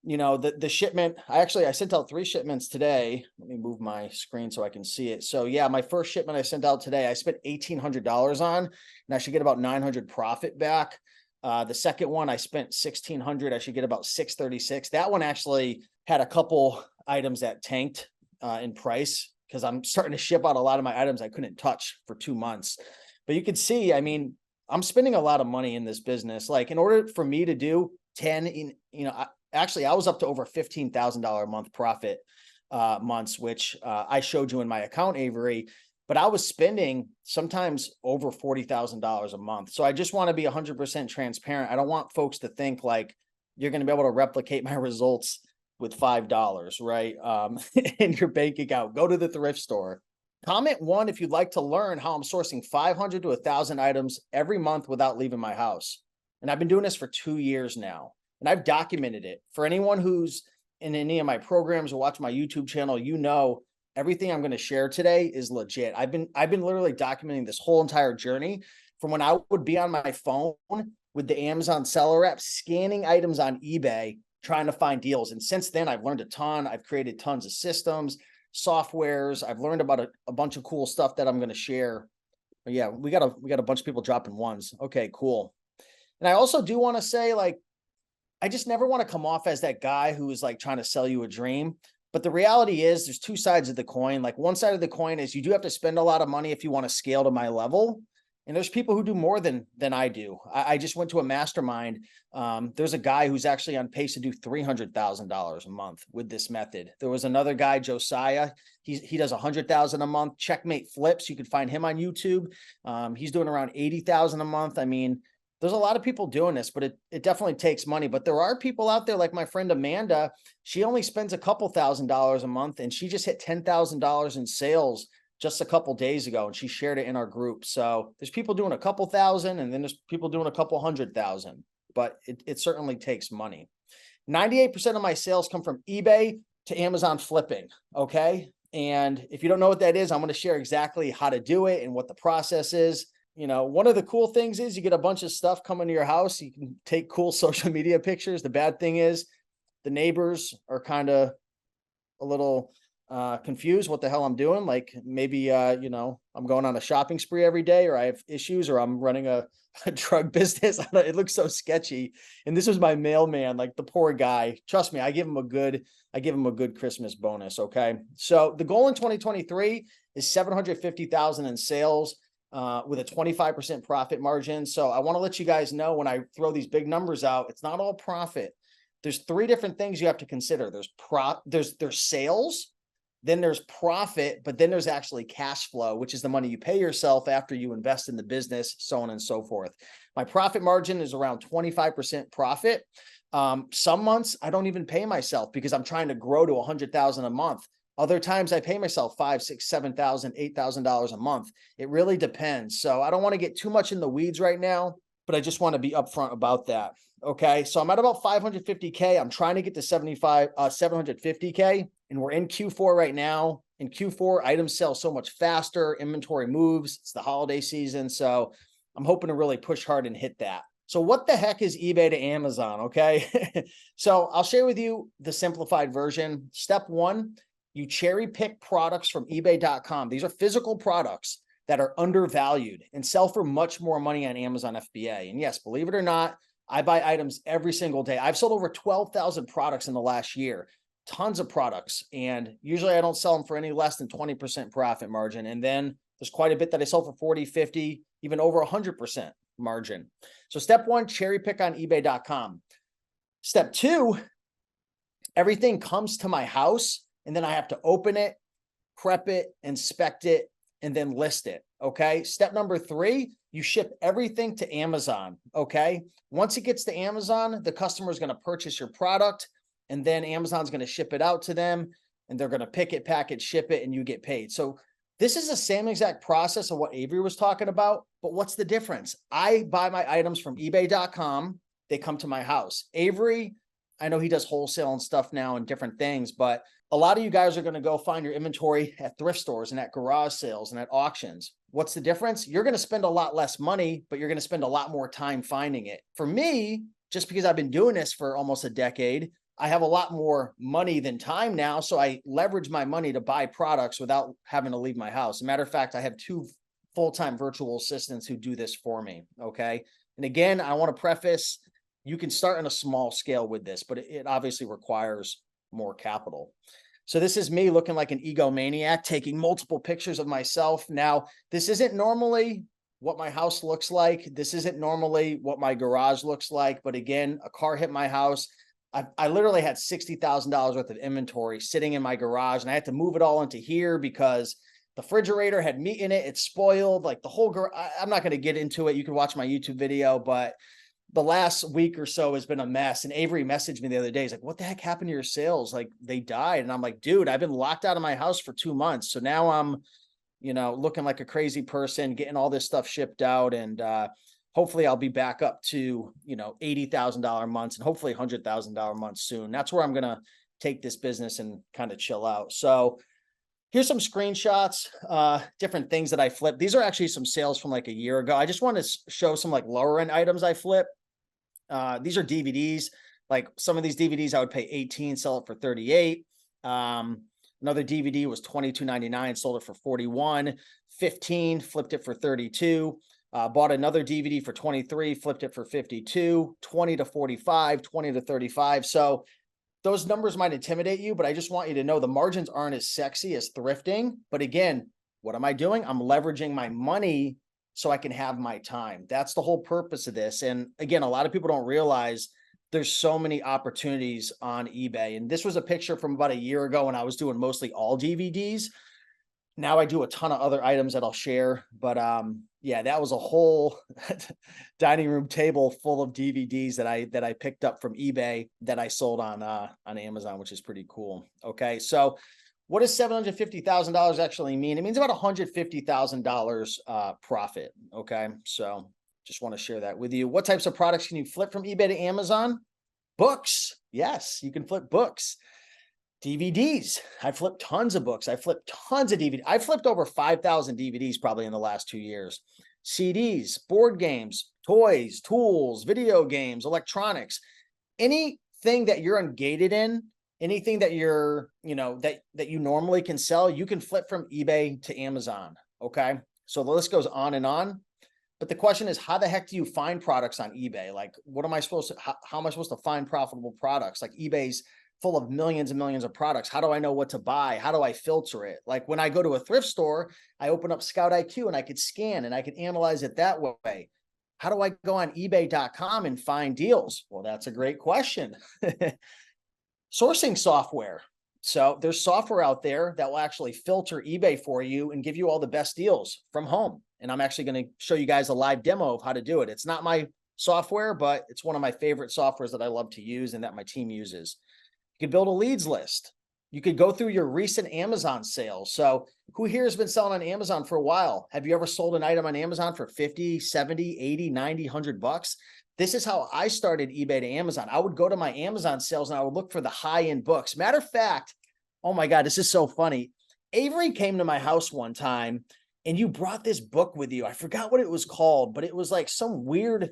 the shipment, I sent out 3 shipments today. Let me move my screen so I can see it. So yeah, my first shipment I sent out today, I spent $1,800 on, and I should get about $900 profit back. The second one I spent $1,600. I should get about $636. That one actually had a couple items that tanked in price because I'm starting to ship out a lot of my items I couldn't touch for 2 months. But you can see, I'm spending a lot of money in this business. Like in order for me to do 10, I was up to over $15,000 a month profit months, which I showed you in my account, Avery. But I was spending sometimes over $40,000 a month. So I just want to be 100% transparent. I don't want folks to think like you're going to be able to replicate my results with $5, right? In your bank account. Go to the thrift store. Comment 1 if you'd like to learn how I'm sourcing 500 to 1,000 items every month without leaving my house. And I've been doing this for 2 years now, and I've documented it. For anyone who's in any of my programs or watch my YouTube channel, you know everything I'm going to share today is legit. I've been literally documenting this whole entire journey from when I would be on my phone with the Amazon seller app, scanning items on eBay, trying to find deals. And since then, I've learned a ton. I've created tons of systems, softwares. I've learned about a bunch of cool stuff that I'm going to share. But yeah, we got a bunch of people dropping ones. Okay, cool. And I also do want to say, like, I just never want to come off as that guy who is like trying to sell you a dream. But the reality is there's two sides of the coin. Like, one side of the coin is you do have to spend a lot of money if you want to scale to my level. And there's people who do more than I do. I just went to a mastermind. There's a guy who's actually on pace to do $300,000 a month with this method. There was another guy, Josiah. He does $100,000 a month. Checkmate Flips. You can find him on YouTube. He's doing around $80,000 a month. I mean, there's a lot of people doing this, but it definitely takes money. But there are people out there like my friend Amanda. She only spends a couple $1,000s a month, and she just hit $10,000 in sales just a couple days ago, and she shared it in our group. So there's people doing a couple thousand, and then there's people doing a couple 100,000, but it certainly takes money. 98% of my sales come from eBay to Amazon flipping. Okay. And if you don't know what that is, I'm going to share exactly how to do it and what the process is. You know, one of the cool things is you get a bunch of stuff coming to your house. You can take cool social media pictures. The bad thing is the neighbors are kind of a little confused what the hell I'm doing. Like, maybe, you know, I'm going on a shopping spree every day, or I have issues, or I'm running a drug business. It looks so sketchy. And this was my mailman, like the poor guy. Trust me, I give him a good Christmas bonus. Okay. So the goal in 2023 is 750,000 in sales, with a 25% profit margin. So I want to let you guys know, when I throw these big numbers out, it's not all profit. There's three different things you have to consider. There's sales, then there's profit, but then there's actually cash flow, which is the money you pay yourself after you invest in the business, so on and so forth. My profit margin is around 25% profit. Some months I don't even pay myself because I'm trying to grow to 100,000 a month. Other times I pay myself $5,000, $6,000, $7,000, $8,000 a month. It really depends. So I don't want to get too much in the weeds right now, but I just want to be upfront about that. Okay. So I'm at about 550K. I'm trying to get to 750K, and we're in Q4 right now. In Q4, items sell so much faster. Inventory moves. It's the holiday season. So I'm hoping to really push hard and hit that. So what the heck is eBay to Amazon? Okay. So I'll share with you the simplified version. Step 1, you cherry pick products from eBay.com. These are physical products that are undervalued and sell for much more money on Amazon FBA. And yes, believe it or not, I buy items every single day. I've sold over 12,000 products in the last year, tons of products. And usually I don't sell them for any less than 20% profit margin. And then there's quite a bit that I sell for 40, 50, even over 100% margin. So step 1, cherry pick on eBay.com. Step 2, everything comes to my house, and then I have to open it, prep it, inspect it, and then list it. Okay. Step number 3, you ship everything to Amazon. Okay. Once it gets to Amazon, the customer is going to purchase your product, and then Amazon's going to ship it out to them, and they're going to pick it, pack it, ship it, and you get paid. So this is the same exact process of what Avery was talking about, but what's the difference? I buy my items from eBay.com. They come to my house. Avery, I know he does wholesale and stuff now and different things, but a lot of you guys are going to go find your inventory at thrift stores and at garage sales and at auctions. What's the difference? You're going to spend a lot less money, but you're going to spend a lot more time finding it. For me, just because I've been doing this for almost a decade, I have a lot more money than time now. So I leverage my money to buy products without having to leave my house. As a matter of fact, I have 2 full-time virtual assistants who do this for me. Okay. And again, I want to preface, you can start on a small scale with this, but it obviously requires more capital. So this is me looking like an egomaniac, taking multiple pictures of myself. Now, this isn't normally what my house looks like. This isn't normally what my garage looks like. But again, a car hit my house. I literally had $60,000 worth of inventory sitting in my garage, and I had to move it all into here because the refrigerator had meat in it. It's spoiled. Like the whole garage. I'm not going to get into it. You can watch my YouTube video, but the last week or so has been a mess. And Avery messaged me the other day. He's like, what the heck happened to your sales? Like, they died. And I'm like, dude, I've been locked out of my house for 2 months. So now I'm looking like a crazy person, getting all this stuff shipped out. And hopefully I'll be back up to, $80,000 months and hopefully $100,000 months soon. That's where I'm going to take this business and kind of chill out. So here's some screenshots, different things that I flipped. These are actually some sales from like a year ago. I just want to show some like lower end items I flip. These are DVDs. Like some of these DVDs I would pay 18, sell it for 38. Another DVD was $22.99, sold it for 41, 15, flipped it for 32. Bought another DVD for 23, flipped it for 52, 20 to 45, 20 to 35. So those numbers might intimidate you, but I just want you to know the margins aren't as sexy as thrifting. But again, what am I doing? I'm leveraging my money so I can have my time. That's the whole purpose of this. And again, a lot of people don't realize there's so many opportunities on eBay. And this was a picture from about a year ago when I was doing mostly all DVDs. Now I do a ton of other items that I'll share, but yeah, that was a whole dining room table full of DVDs that I picked up from eBay that I sold on Amazon, which is pretty cool. Okay, so what does $750,000 actually mean? It means about $150,000 profit. Okay, so just want to share that with you. What types of products can you flip from eBay to Amazon? Books. Yes, you can flip books. DVDs. I flipped tons of books. I flipped tons of DVDs. I flipped over 5,000 DVDs probably in the last 2 years. CDs, board games, toys, tools, video games, electronics, anything that you're ungated in, anything that you're, that you normally can sell, you can flip from eBay to Amazon. Okay. So the list goes on and on. But the question is, how the heck do you find products on eBay? Like, what am I supposed to, how am I supposed to find profitable products? Like eBay's full of millions and millions of products. How do I know what to buy? How do I filter it? Like when I go to a thrift store, I open up Scout IQ and I could scan and I could analyze it that way. How do I go on eBay.com and find deals? Well, that's a great question. Sourcing software. So there's software out there that will actually filter eBay for you and give you all the best deals from home. And I'm actually going to show you guys a live demo of how to do it. It's not my software, but it's one of my favorite softwares that I love to use and that my team uses. You could build a leads list. You could go through your recent Amazon sales. So who here has been selling on Amazon for a while? Have you ever sold an item on Amazon for 50, 70, 80, 90, 100 bucks? This is how I started eBay to Amazon. I would go to my Amazon sales and I would look for the high-end books. Matter of fact, oh my God, this is so funny. Avery came to my house one time and you brought this book with you. I forgot what it was called, but it was like some weird,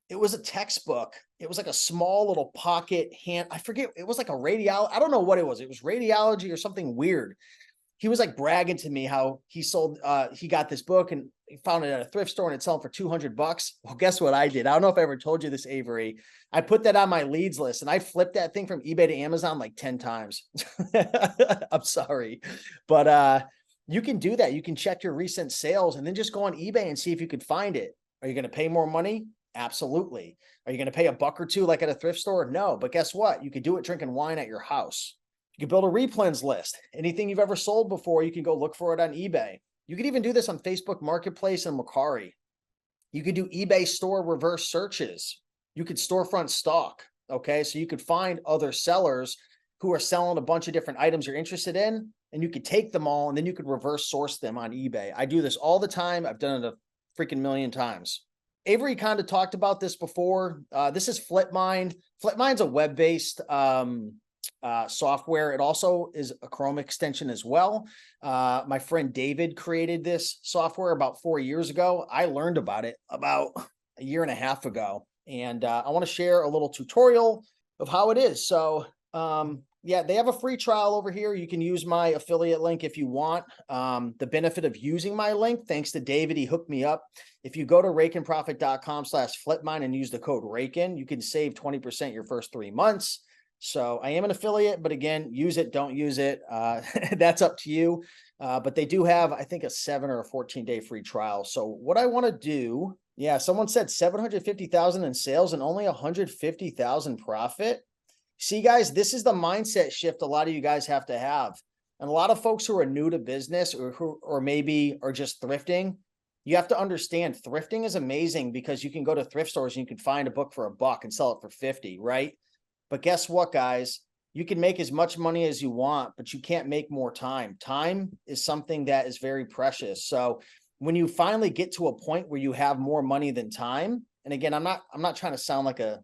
it was a textbook. It was like a small little pocket hand. I forget. It was like a radiology. I don't know what it was. It was radiology or something weird. He was like bragging to me how he sold, he got this book and he found it at a thrift store and it's selling for 200 bucks. Well, guess what I did? I don't know if I ever told you this, Avery. I put that on my leads list and I flipped that thing from eBay to Amazon like 10 times. I'm sorry, but you can do that. You can check your recent sales and then just go on eBay and see if you could find it. Are you going to pay more money? Absolutely. Are you going to pay $1 or $2 like at a thrift store? No, but guess what? You could do it drinking wine at your house. You could build a replens list. Anything you've ever sold before, you can go look for it on eBay. You could even do this on Facebook Marketplace and Mercari. You could do eBay store reverse searches. You could storefront stock. Okay. So you could find other sellers who are selling a bunch of different items you're interested in, and you could take them all and then you could reverse source them on eBay. I do this all the time. I've done it a freaking million times. Avery kind of talked about this before. This is Flipmine. Flipmine's a web-based software. It also is a Chrome extension as well. My friend David created this software about 4 years ago. I learned about it about a year and a half ago. And I want to share a little tutorial of how it is. So yeah, they have a free trial over here. You can use my affiliate link if you want. The benefit of using my link, thanks to David, he hooked me up. If you go to rakeandprofit.com/flipmine and use the code RAKEN, you can save 20% your first 3 months. So I am an affiliate, but again, use it, don't use it. That's up to you. But they do have, I think, a 7 or a 14-day free trial. So what I want to do, yeah, someone said 750,000 in sales and only 150,000 profit. See, guys, this is the mindset shift a lot of you guys have to have. And a lot of folks who are new to business or maybe are just thrifting, you have to understand thrifting is amazing because you can go to thrift stores and you can find a book for $1 and sell it for 50, right? But guess what, guys? you can make as much money as you want, but you can't make more time. Time is something that is very precious. So when you finally get to a point where you have more money than time, and again, I'm not trying to sound like a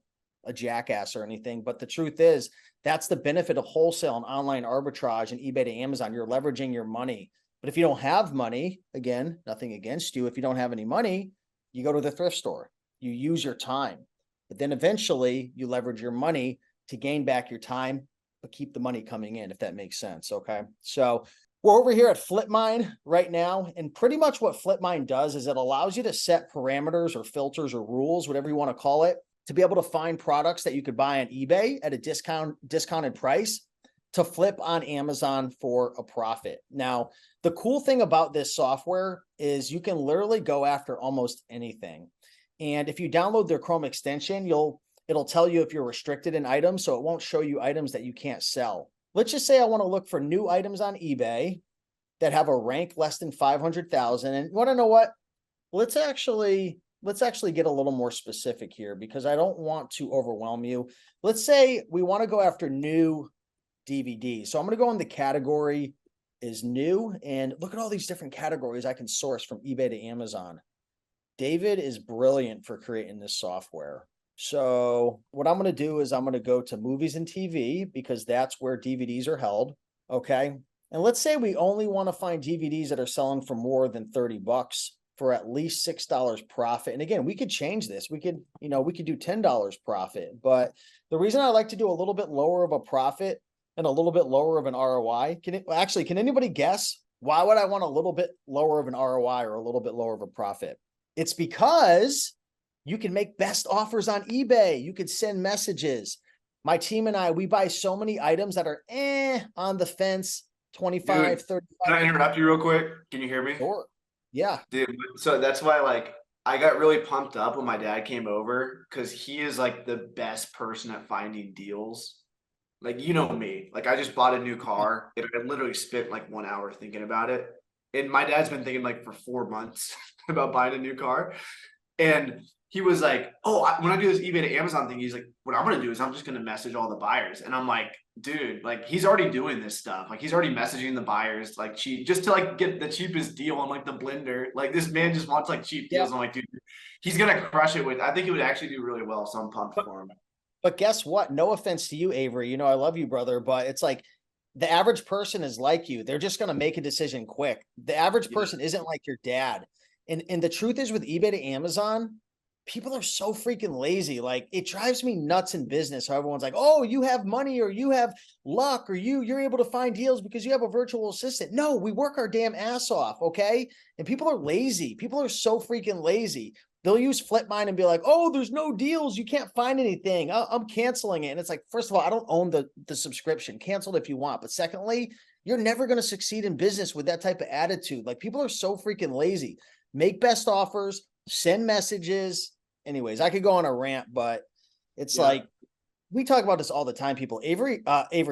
jackass or anything, but the truth is that's the benefit of wholesale and online arbitrage and eBay to Amazon. You're leveraging your money. But if you don't have money, again, nothing against you. If you don't have any money, you go to the thrift store, you use your time, but then eventually you leverage your money to gain back your time, but keep the money coming in, if that makes sense. Okay. So we're over here at Flipmine right now. And pretty much what Flipmine does is it allows you to set parameters or filters or rules, whatever you want to call it, to be able to find products that you could buy on eBay at a discounted price to flip on Amazon for a profit. Now, the cool thing about this software is you can literally go after almost anything. And if you download their Chrome extension, it'll tell you if you're restricted in items, so it won't show you items that you can't sell. Let's just say I want to look for new items on eBay that have a rank less than 500,000. And you want to know what? Let's actually get a little more specific here because I don't want to overwhelm you. Let's say we want to go after new DVDs. So I'm going to go in the category is new and look at all these different categories I can source from eBay to Amazon. David is brilliant for creating this software. So what I'm going to do is I'm going to go to movies and TV because that's where DVDs are held. Okay. And let's say we only want to find DVDs that are selling for more than 30 bucks for at least $6 profit. And again, we could change this. We could do $10 profit, but the reason I like to do a little bit lower of a profit and a little bit lower of an ROI, can anybody guess why would I want a little bit lower of an ROI or a little bit lower of a profit? It's because you can make best offers on eBay. You could send messages. My team and I, we buy so many items that are on the fence, 25, 35. Can I interrupt you real quick? Can you hear me? Sure. Yeah. Dude, so that's why like I got really pumped up when my dad came over because he is like the best person at finding deals. Like, you know me, like I just bought a new car and I literally spent like 1 hour thinking about it. And my dad's been thinking like for 4 months about buying a new car. And he was like, oh, when I do this eBay to Amazon thing, he's like, what I'm going to do is I'm just going to message all the buyers. And I'm like, dude, like he's already doing this stuff. Like he's already messaging the buyers, like just to like get the cheapest deal on like the blender. Like this man just wants like cheap deals. I'm like, dude, he's going to crush it I think he would actually do really well. So I'm pumped for him. But guess what? No offense to you, Avery. You know, I love you, brother, but it's like the average person is like you. They're just going to make a decision quick. The average person isn't like your dad. And the truth is with eBay to Amazon, people are so freaking lazy. Like it drives me nuts in business. How everyone's like, oh, you have money or you have luck or you're able to find deals because you have a virtual assistant. No, we work our damn ass off. Okay. And people are lazy. People are so freaking lazy. They'll use Flipmine and be like, oh, there's no deals. You can't find anything. I'm canceling it. And it's like, first of all, I don't own the subscription. Cancel it if you want. But secondly, you're never going to succeed in business with that type of attitude. Like people are so freaking lazy. Make best offers, send messages. Anyways, I could go on a rant, but it's like, we talk about this all the time, people. Avery,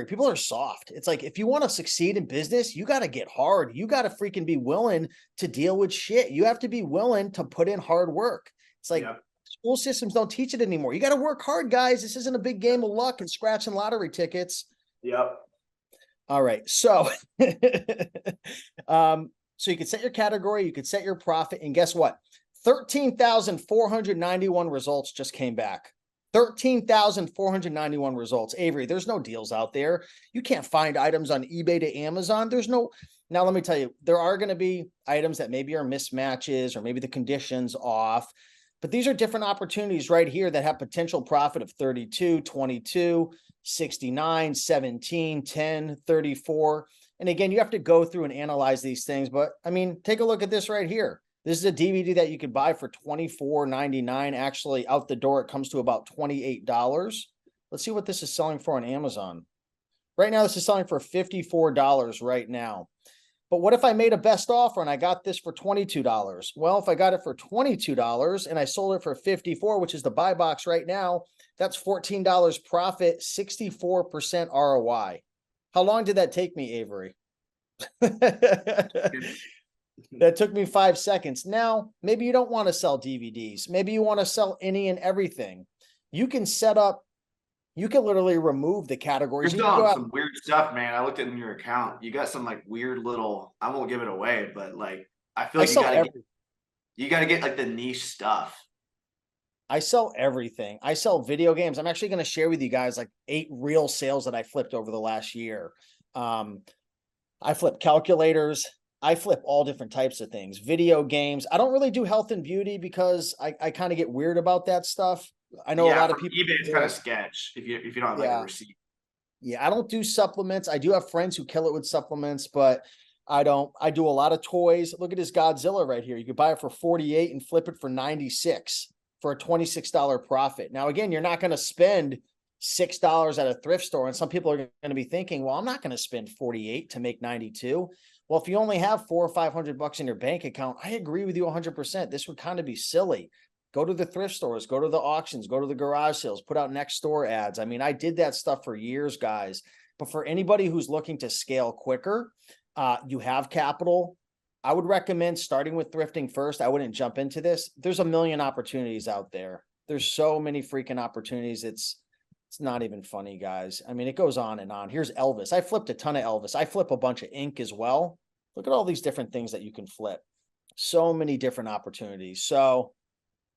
people are soft. It's like, if you want to succeed in business, you got to get hard. You got to freaking be willing to deal with shit. You have to be willing to put in hard work. It's like school systems don't teach it anymore. You got to work hard, guys. This isn't a big game of luck and scratching lottery tickets. Yep. All right. So, so you could set your category, you could set your profit, and guess what? 13,491 results just came back. 13,491 results. Avery, there's no deals out there. You can't find items on eBay to Amazon. There's no, now let me tell you, there are going to be items that maybe are mismatches or maybe the conditions off, but these are different opportunities right here that have potential profit of 32, 22, 69, 17, 10, 34. And again, you have to go through and analyze these things, but I mean, take a look at this right here. This is a DVD that you could buy for $24.99. Actually, out the door, it comes to about $28. Let's see what this is selling for on Amazon. Right now, this is selling for $54 right now. But what if I made a best offer and I got this for $22? Well, if I got it for $22 and I sold it for $54, which is the buy box right now, that's $14 profit, 64% ROI. How long did that take me, Avery? That took me 5 seconds. Now, maybe you don't want to sell DVDs. Maybe you want to sell any and everything. You can set up You can literally remove the You're categories. You can go selling out. some weird stuff, man. I looked in your account. You got some like weird little, I won't give it away, but like I feel I like sell you gotta get like the niche stuff. I sell everything. I sell video games. I'm actually going to share with you guys like 8 real sales that I flipped over the last year. Um, I flip calculators. I flip all different types of things. Video games. I don't really do health and beauty because I kind of get weird about that stuff. I know a Yeah, lot of from people eBay it's do kind it. of sketch if you don't have like a Yeah. receipt. Yeah, I don't do supplements. I do have friends who kill it with supplements, but I don't. I do a lot of toys. Look at this Godzilla right here. You could buy it for 48 and flip it for 96 for a $26 profit. Now, again, you're not going to spend $6 at a thrift store. And some people are going to be thinking, well, I'm not going to spend 48 to make 92. Well, if you only have 400 or 500 bucks in your bank account, I agree with you 100%. This would kind of be silly. Go to the thrift stores, go to the auctions, go to the garage sales, put out next door ads. I mean, I did that stuff for years, guys. But for anybody who's looking to scale quicker, you have capital. I would recommend starting with thrifting first. I wouldn't jump into this. There's a million opportunities out there. There's so many freaking opportunities. It's not even funny, guys. I mean, it goes on and on. Here's Elvis. I flipped a ton of Elvis. I flip a bunch of ink as well. Look at all these different things that you can flip. So many different opportunities. So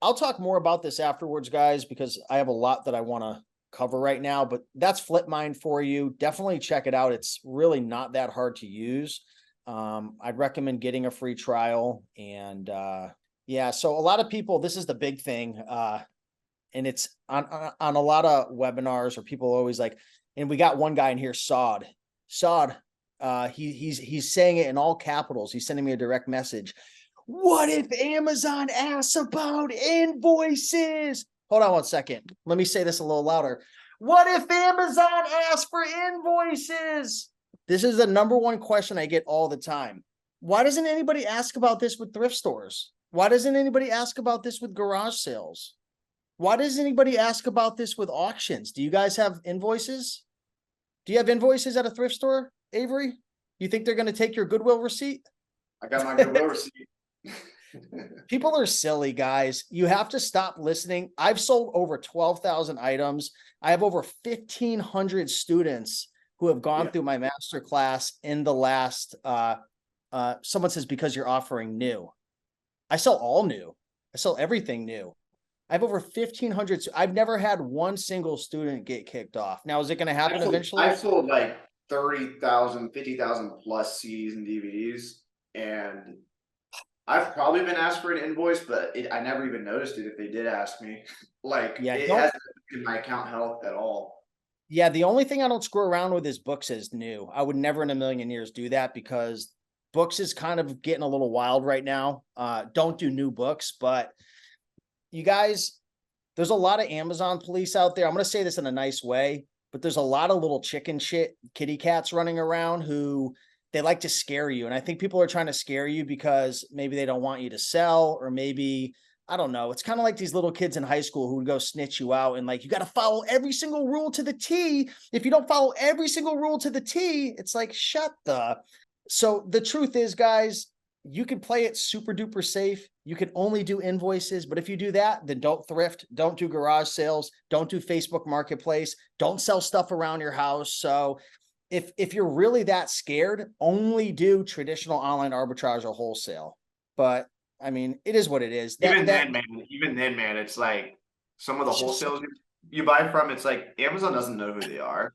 I'll talk more about this afterwards, guys, because I have a lot that I want to cover right now, but that's Flipmine for you. Definitely check it out. It's really not that hard to use. I'd recommend getting a free trial. And yeah, so a lot of people, this is the big thing. And it's on a lot of webinars or people always like, and we got one guy in here, Sod. He's saying it in all capitals. He's sending me a direct message. What if Amazon asks about invoices? Hold on one second. Let me say this a little louder. What if Amazon asks for invoices? This is the number one question I get all the time. Why doesn't anybody ask about this with thrift stores? Why doesn't anybody ask about this with garage sales? Why does anybody ask about this with auctions? Do you guys have invoices? Do you have invoices at a thrift store, Avery? You think they're going to take your Goodwill receipt? I got my Goodwill receipt. People are silly, guys. You have to stop listening. I've sold over 12,000 items. I have over 1,500 students who have gone through my master class in the last, someone says, because you're offering new. I sell all new. I sell everything new. I have over 1,500. I've never had one single student get kicked off. Now, is it going to happen eventually? I've sold like 30,000, 50,000 plus CDs and DVDs. And I've probably been asked for an invoice, but I never even noticed it if they did ask me. Like, Yeah, it hasn't in my account health at all. Yeah, the only thing I don't screw around with is books as new. I would never in a million years do that because books is kind of getting a little wild right now. Don't do new books, but you guys, there's a lot of Amazon police out there. I'm going to say this in a nice way, but there's a lot of little chicken shit kitty cats running around who they like to scare you. And I think people are trying to scare you because maybe they don't want you to sell, or maybe, I don't know. It's kind of like these little kids in high school who would go snitch you out and like, you got to follow every single rule to the T. If you don't follow every single rule to the T, it's like, So the truth is, guys, you can play it super duper safe. You can only do invoices, but if you do that, then don't thrift, don't do garage sales, don't do Facebook Marketplace, don't sell stuff around your house. So if you're really that scared, only do traditional online arbitrage or wholesale. But I mean, it is what it is. Even then, man, it's like some of the wholesales you buy from, it's like Amazon doesn't know who they are.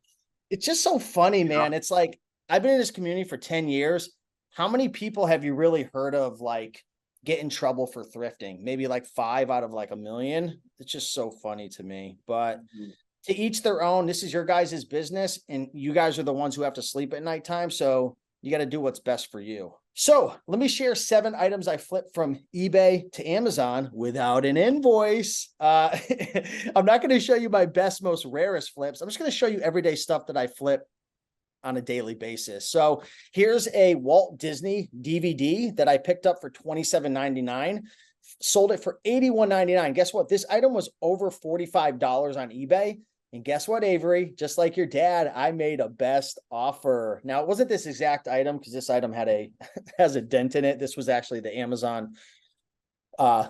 It's just so funny, man. It's like, I've been in this community for 10 years. How many people have you really heard of like get in trouble for thrifting? Maybe like 5 out of like a million. It's just so funny to me, but to each their own. This is your guys' business and you guys are the ones who have to sleep at nighttime. So you got to do what's best for you. So let me share 7 items I flipped from eBay to Amazon without an invoice. I'm not going to show you my best, most rarest flips. I'm just going to show you everyday stuff that I flip on a daily basis. So here's a Walt Disney DVD that I picked up for $27.99. Sold it for $81.99. Guess what? This item was over $45 on eBay. And guess what, Avery? Just like your dad, I made a best offer. Now, it wasn't this exact item because this item had has a dent in it. This was actually the Amazon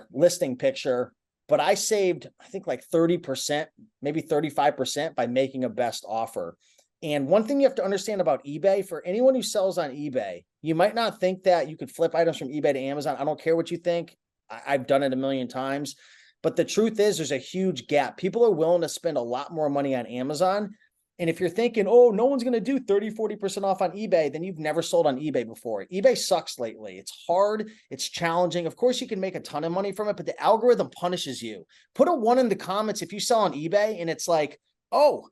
listing picture. but I saved, I think like 30%, maybe 35% by making a best offer. And one thing you have to understand about eBay, for anyone who sells on eBay, you might not think that you could flip items from eBay to Amazon. I don't care what you think. I've done it a million times. But the truth is, there's a huge gap. People are willing to spend a lot more money on Amazon. And if you're thinking, oh, no one's going to do 30, 40% off on eBay, then you've never sold on eBay before. eBay sucks lately. It's hard. It's challenging. Of course, you can make a ton of money from it, but the algorithm punishes you. Put a 1 in the comments if you sell on eBay and it's like, oh,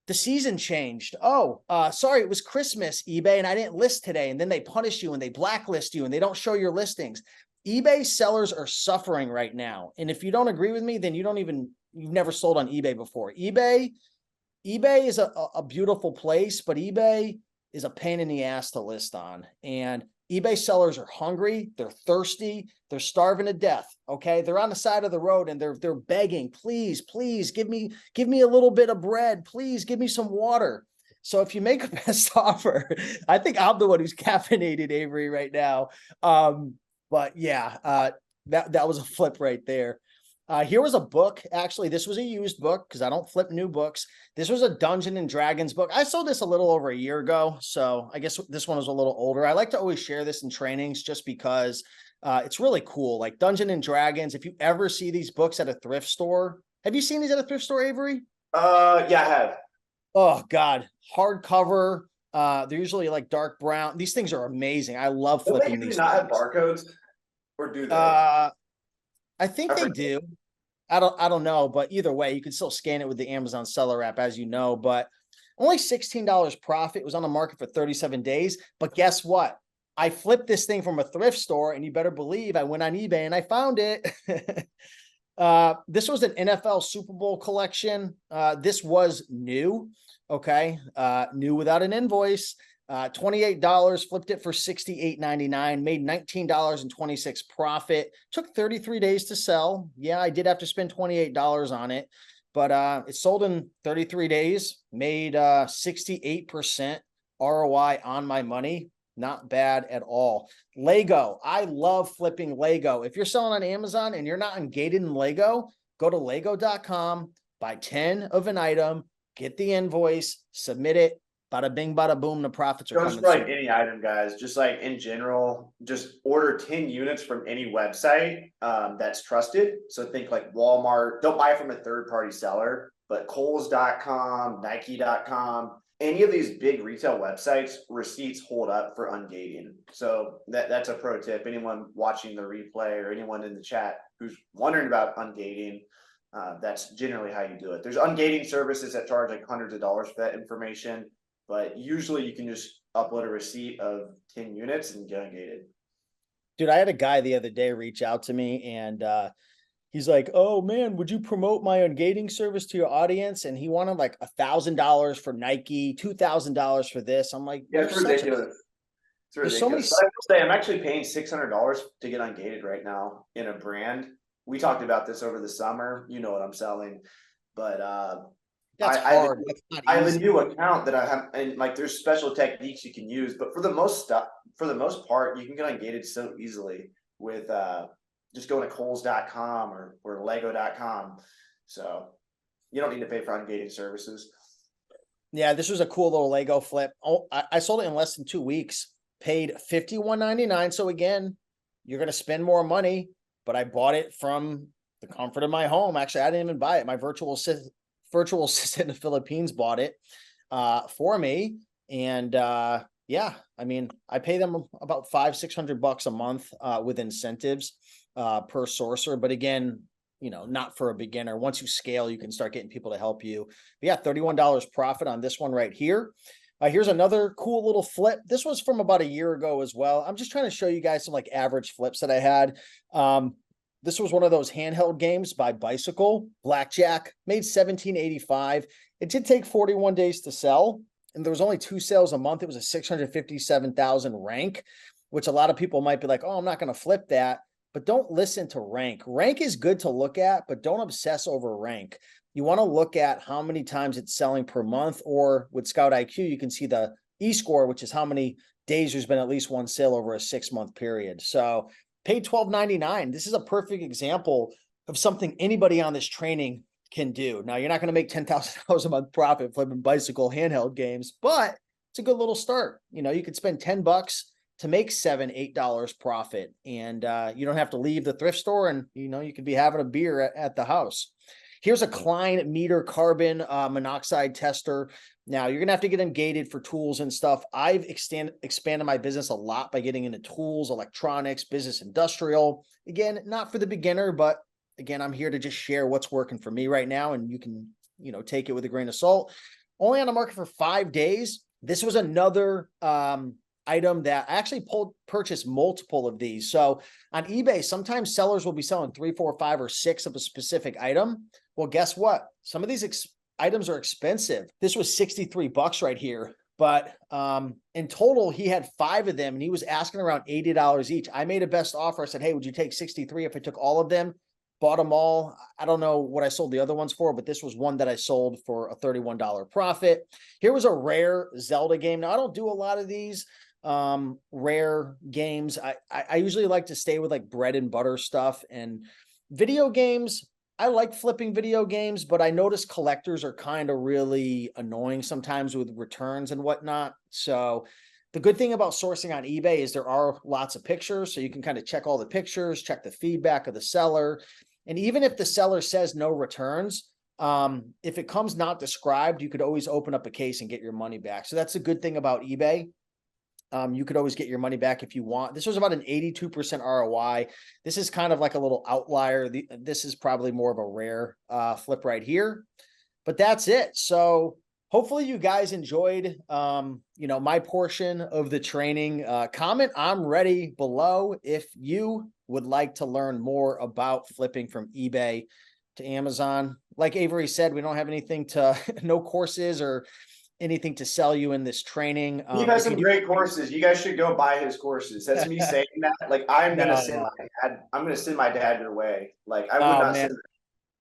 the season changed. Oh, sorry, it was Christmas, eBay, and I didn't list today. And then they punish you and they blacklist you and they don't show your listings. eBay sellers are suffering right now. And if you don't agree with me, then you've never sold on eBay before. eBay is a beautiful place, but eBay is a pain in the ass to list on. And eBay sellers are hungry, they're thirsty, they're starving to death. Okay. They're on the side of the road and they're begging, please, give me a little bit of bread. Please give me some water. So if you make a best offer, I think I'm the one who's caffeinated, Avery, right now. But yeah, that was a flip right there. Here was a book. Actually, this was a used book because I don't flip new books. This was a Dungeons and Dragons book. I sold this a little over a year ago, so I guess this one was a little older. I like to always share this in trainings just because it's really cool. Like Dungeons and Dragons, if you ever see these books at a thrift store, have you seen these at a thrift store, Avery? Yeah, I have. Oh God, hardcover. They're usually like dark brown. These things are amazing. I love flipping these. Do not have barcodes, or do they? I think they do. I don't know, but either way, you can still scan it with the Amazon seller app, as you know, but only $16 profit. It was on the market for 37 days. But guess what? I flipped this thing from a thrift store, and you better believe I went on eBay and I found it. This was an NFL Super Bowl collection. This was new. Okay. New without an invoice. $28, flipped it for $68.99, made $19.26 profit. Took 33 days to sell. Yeah, I did have to spend $28 on it, but it sold in 33 days, made 68% ROI on my money. Not bad at all. Lego. I love flipping Lego. If you're selling on Amazon and you're not ungated in Lego, go to lego.com, buy 10 of an item, get the invoice, submit it. Bada bing, bada boom, the profits are coming. Just like any item, guys, just like in general, just order 10 units from any website that's trusted. So think like Walmart, don't buy from a third-party seller, but Kohl's.com, Nike.com, any of these big retail websites, receipts hold up for ungating. So that's a pro tip. Anyone watching the replay or anyone in the chat who's wondering about ungating, that's generally how you do it. There's ungating services that charge like hundreds of dollars for that information. But usually you can just upload a receipt of 10 units and get ungated. Dude, I had a guy the other day reach out to me and he's like, oh man, would you promote my ungating service to your audience? And he wanted like $1,000 for Nike, $2,000 for this. I'm like, yeah, it's ridiculous. There's so many. I will say I'm actually paying $600 to get ungated right now in a brand. We talked about this over the summer. You know what I'm selling, but that's hard. I have a new account that I have, and like there's special techniques you can use, but for the most part, you can get ungated so easily with just going to Kohl's.com or Lego.com. So you don't need to pay for ungating services. Yeah, this was a cool little Lego flip. Oh, I sold it in less than 2 weeks, paid $51.99. So again, you're going to spend more money, but I bought it from the comfort of my home. Actually, I didn't even buy it. My virtual assistant in the Philippines bought it for me. And yeah, I mean, I pay them about $500-600 a month with incentives per sourcer. But again, you know, not for a beginner. Once you scale, you can start getting people to help you. But yeah, $31 profit on this one right here. Here's another cool little flip. This was from about a year ago as well. I'm just trying to show you guys some like average flips that I had. This was one of those handheld games by Bqool, blackjack, made $17.85. It did take 41 days to sell, and there was only 2 sales a month. It was a 657,000 rank, which a lot of people might be like, oh, I'm not going to flip that. But don't listen to rank. Rank is good to look at, but don't obsess over rank. You want to look at how many times it's selling per month, or with Scout IQ, you can see the E-score, which is how many days there's been at least one sale over a 6-month period. So paid $12.99. This is a perfect example of something anybody on this training can do. Now, you're not going to make $10,000 a month profit flipping bicycle handheld games, but it's a good little start. You know, you could spend $10 to make $7, $8 profit, and you don't have to leave the thrift store, and you know, you could be having a beer at the house. Here's a Klein meter carbon monoxide tester. Now, you're gonna have to get them gated for tools and stuff. I've expanded my business a lot by getting into tools, electronics, business, industrial. Again, not for the beginner, but again, I'm here to just share what's working for me right now, and you can, you know, take it with a grain of salt. Only on the market for 5 days. This was another item that I actually purchased multiple of these. So on eBay, sometimes sellers will be selling 3, 4, 5, or 6 of a specific item. Well, guess what? Some of these items are expensive. This was $63 right here, but in total, he had 5 of them, and he was asking around $80 each. I made a best offer. I said, hey, would you take 63 if I took all of them? Bought them all. I don't know what I sold the other ones for, but this was one that I sold for a $31 profit. Here was a rare Zelda game. Now, I don't do a lot of these rare games. I usually like to stay with like bread and butter stuff, and video games. I like flipping video games, but I notice collectors are kind of really annoying sometimes with returns and whatnot. So the good thing about sourcing on eBay is there are lots of pictures, so you can kind of check all the pictures, check the feedback of the seller. And even if the seller says no returns, if it comes not described, you could always open up a case and get your money back. So that's a good thing about eBay. You could always get your money back if you want. This was about an 82% ROI. This is kind of like a little outlier. This is probably more of a rare flip right here, but that's it. So hopefully you guys enjoyed, you know, my portion of the training. Comment I'm ready below if you would like to learn more about flipping from eBay to Amazon. Like Avery said, we don't have anything to, no courses or anything to sell you in this training. He has some great courses. You guys should go buy his courses. That's me saying that. Like, I'm gonna send my dad. I'm gonna send my dad your way. Like, I would not send.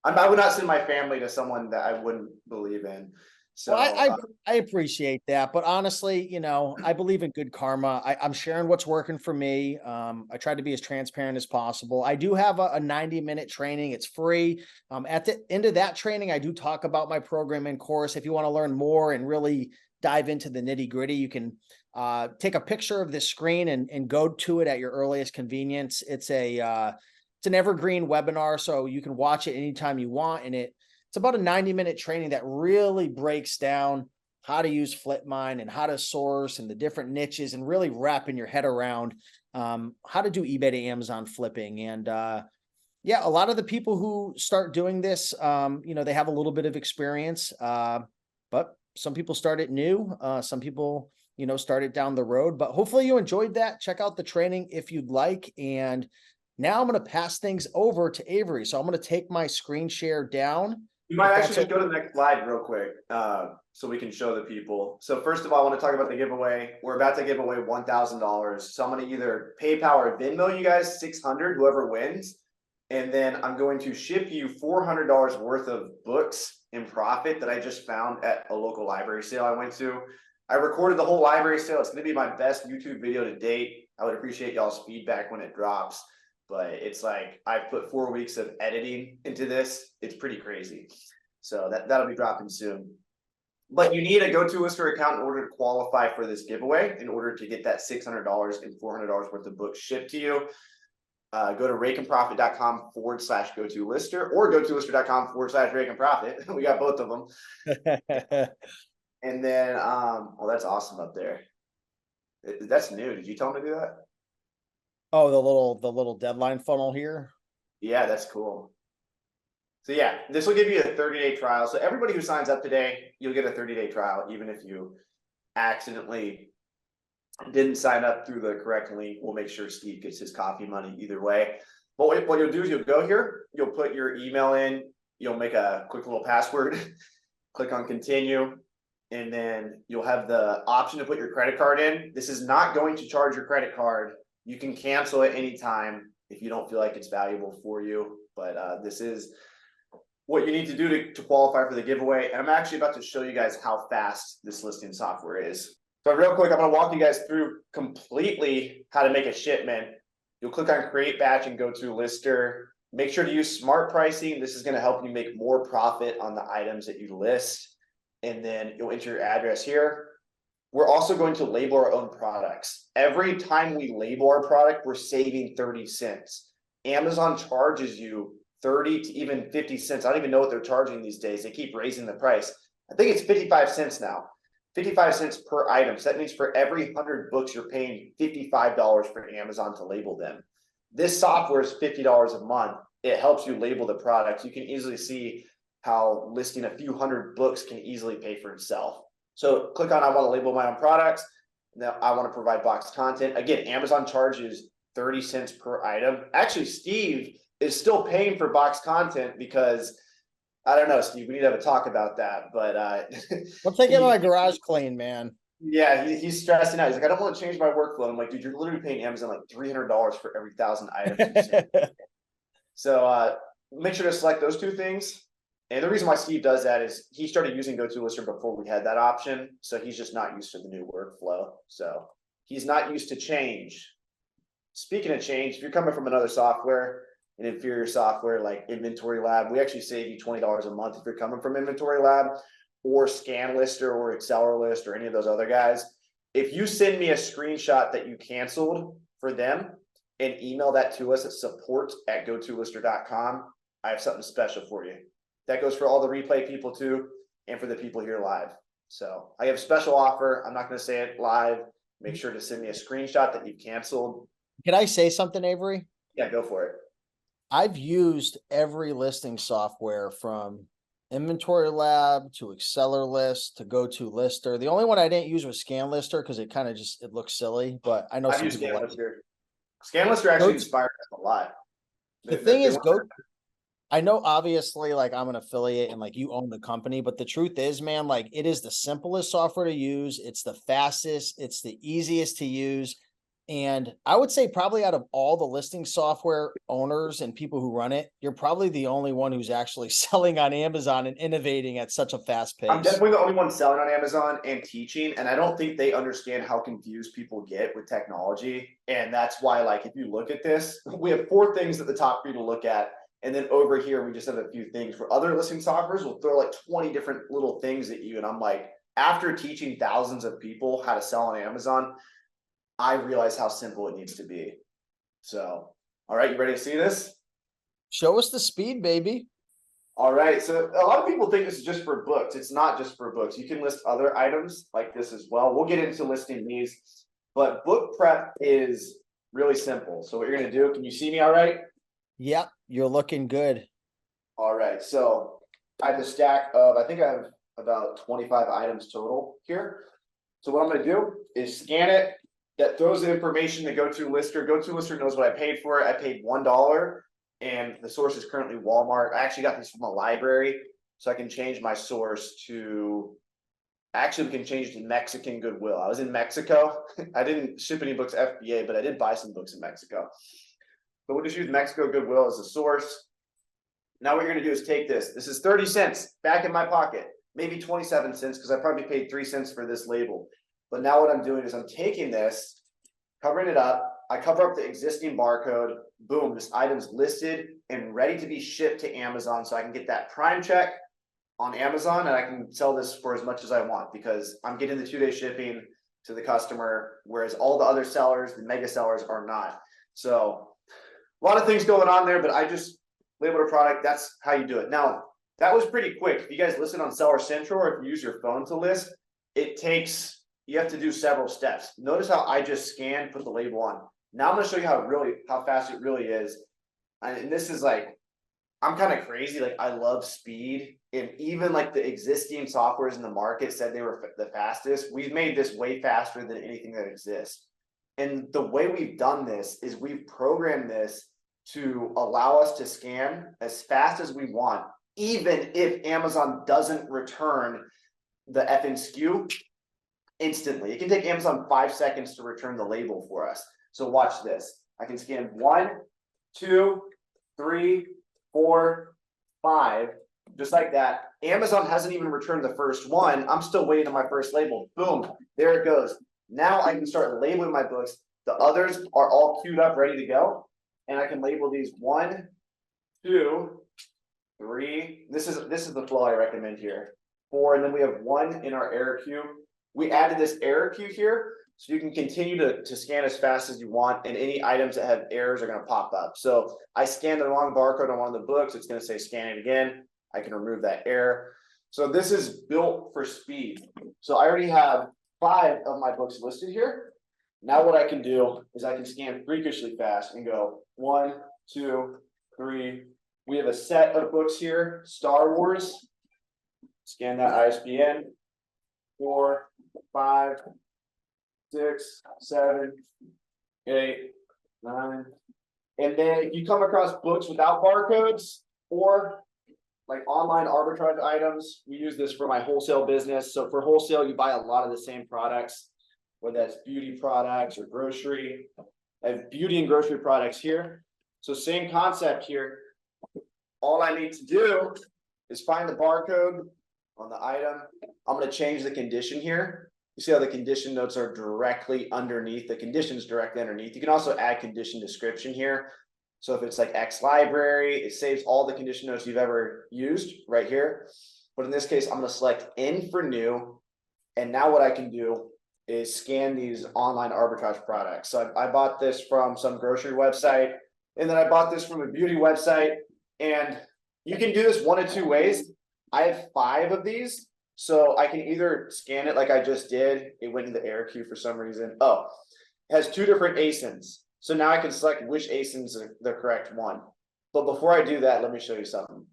I would not send my family to someone that I wouldn't believe in. So well, I appreciate that, but honestly, you know, I believe in good karma. I'm sharing what's working for me. I try to be as transparent as possible. I do have a 90-minute training. It's free. At the end of that training, I do talk about my program and course. If you want to learn more and really dive into the nitty gritty, you can take a picture of this screen and go to it at your earliest convenience. It's an evergreen webinar, so you can watch it anytime you want, and it's about a 90-minute training that really breaks down how to use Flipmine and how to source and the different niches, and really wrapping your head around how to do eBay to Amazon flipping. And yeah, a lot of the people who start doing this, you know, they have a little bit of experience, but some people start it new. Some people, you know, start it down the road, but hopefully you enjoyed that. Check out the training if you'd like. And now I'm going to pass things over to Avery. So I'm going to take my screen share down. You might actually just go to the next slide real quick, so we can show the people. So first of all, I want to talk about the giveaway. We're about to give away $1,000. So I'm going to either PayPal or Venmo you guys $600, whoever wins, and then I'm going to ship you $400 worth of books in profit that I just found at a local library sale I went to. I recorded the whole library sale. It's going to be my best YouTube video to date. I would appreciate y'all's feedback when it drops. But it's like, I've put 4 weeks of editing into this. It's pretty crazy. So that'll be dropping soon. But you need a GoToLister account in order to qualify for this giveaway, in order to get that $600 and $400 worth of books shipped to you. Go to rakeandprofit.com/GoToLister or GoToLister.com/rakeandprofit. We got both of them. And then, well, that's awesome up there. That's new. Did you tell him to do that? Oh, the little deadline funnel here. Yeah, that's cool. So yeah, this will give you a 30-day trial. So everybody who signs up today, you'll get a 30-day trial, even if you accidentally didn't sign up through the correct link. We'll make sure Steve gets his coffee money either way. But what you'll do is you'll go here, you'll put your email in, you'll make a quick little password, click on continue, and then you'll have the option to put your credit card in. This is not going to charge your credit card. You can cancel it anytime if you don't feel like it's valuable for you. But this is what you need to do to qualify for the giveaway. And I'm actually about to show you guys how fast this listing software is. So real quick, I'm going to walk you guys through completely how to make a shipment. You'll click on create batch and GoToLister. Make sure to use smart pricing. This is going to help you make more profit on the items that you list. And then you'll enter your address here. We're also going to label our own products. Every time we label our product, we're saving 30 cents. Amazon charges you 30 to even 50 cents. I don't even know what they're charging these days. They keep raising the price. I think it's 55 cents now. 55 cents per item. So that means for every 100 books, you're paying $55 for Amazon to label them. This software is $50 a month. It helps you label the products. You can easily see how listing a few hundred books can easily pay for itself. So click on I want to label my own products. Now I want to provide box content. Again, Amazon charges 30 cents per item. Actually, Steve is still paying for box content because I don't know, Steve, we need to have a talk about that. But Once I get my garage clean, man. yeah, he's stressing out. He's like, I don't want to change my workflow. I'm like, dude, you're literally paying Amazon like $300 for every 1,000 items you send. So make sure to select those two things. And the reason why Steve does that is he started using GoToLister before we had that option. So he's just not used to the new workflow. So he's not used to change. Speaking of change, if you're coming from another software, an inferior software like Inventory Lab, we actually save you $20 a month if you're coming from Inventory Lab or ScanLister or AccelerList or any of those other guys. If you send me a screenshot that you canceled for them and email that to us at support@gotolister.com, I have something special for you. That goes for all the replay people too, and for the people here live. So I have a special offer. I'm not going to say it live. Make sure to send me a screenshot that you canceled. Can I say something, Avery? Yeah, go for it. I've used every listing software from Inventory Lab to AccelerList to GoToLister. The only one I didn't use was ScanLister because it kind of just it looks silly, but I know I've some used people like it. ScanLister. ScanLister actually inspired us a lot. The thing is, I know obviously like I'm an affiliate and like you own the company, but the truth is, man, like it is the simplest software to use. It's the fastest, it's the easiest to use. And I would say probably out of all the listing software owners and people who run it, you're probably the only one who's actually selling on Amazon and innovating at such a fast pace. I'm definitely the only one selling on Amazon and teaching, and I don't think they understand how confused people get with technology. And that's why, like, if you look at this, we have 4 things at the top for you to look at. And then over here, we just have a few things. For other listing softwares, we'll throw like 20 different little things at you. And I'm like, after teaching thousands of people how to sell on Amazon, I realize how simple it needs to be. So, all right, you ready to see this? Show us the speed, baby. All right, so a lot of people think this is just for books. It's not just for books. You can list other items like this as well. We'll get into listing these, but book prep is really simple. So what you're gonna do, can you see me all right? Yep, you're looking good. All right, so I have a stack of, I think I have about 25 items total here. So what I'm gonna do is scan it. That throws the information to GoToLister. GoToLister knows what I paid for it. I paid $1 and the source is currently Walmart. I actually got these from a library, so I can change my source to, actually we can change it to Mexican Goodwill. I was in Mexico. I didn't ship any books FBA, but I did buy some books in Mexico. But we'll just use Mexico Goodwill as a source. Now what you're gonna do is take this. This is 30 cents back in my pocket, maybe 27 cents because I probably paid 3 cents for this label. But now what I'm doing is I'm taking this, covering it up. I cover up the existing barcode. Boom, this item's listed and ready to be shipped to Amazon. So I can get that prime check on Amazon and I can sell this for as much as I want because I'm getting the 2-day shipping to the customer, whereas all the other sellers, the mega sellers, are not. So a lot of things going on there, but I just labeled a product. That's how you do it. Now, that was pretty quick. If you guys listen on Seller Central or if you use your phone to list, it takes, you have to do several steps. Notice how I just scanned, put the label on. Now I'm gonna show you how fast it really is. And this is like, I'm kind of crazy. Like I love speed. And even like the existing softwares in the market said they were the fastest. We've made this way faster than anything that exists. And the way we've done this is we've programmed this to allow us to scan as fast as we want, even if Amazon doesn't return the effing SKU instantly. It can take Amazon 5 seconds to return the label for us. So watch this. I can scan 1, 2, 3, 4, 5, just like that. Amazon hasn't even returned the first one. I'm still waiting on my first label. Boom, there it goes. Now I can start labeling my books. The others are all queued up, ready to go. And I can label these 1, 2, 3. This is the flow I recommend here. 4, and then we have 1 in our error queue. We added this error queue here, so you can continue to scan as fast as you want, and any items that have errors are going to pop up. So I scanned the wrong barcode on one of the books. It's going to say scan it again. I can remove that error. So this is built for speed. So I already have 5 of my books listed here. Now what I can do is I can scan freakishly fast and go 1, 2, 3. We have a set of books here, Star Wars. Scan that ISBN. 4, 5, 6, 7, 8, 9. And then if you come across books without barcodes or like online arbitrage items, we use this for my wholesale business. So for wholesale, you buy a lot of the same products, whether that's beauty products or grocery. I have beauty and grocery products here. So same concept here. All I need to do is find the barcode on the item. I'm going to change the condition here. You see how the condition notes are directly underneath, the conditions directly underneath. You can also add condition description here. So if it's like X library, it saves all the condition notes you've ever used right here. But in this case, I'm going to select N for new. And now what I can do is scan these online arbitrage products. So I bought this from some grocery website, and then I bought this from a beauty website. And you can do this one of 2 ways. I have 5 of these. So I can either scan it like I just did. It went in the error queue for some reason. Oh, it has 2 different ASINs. So now I can select which ASIN is the correct one. But before I do that, let me show you something.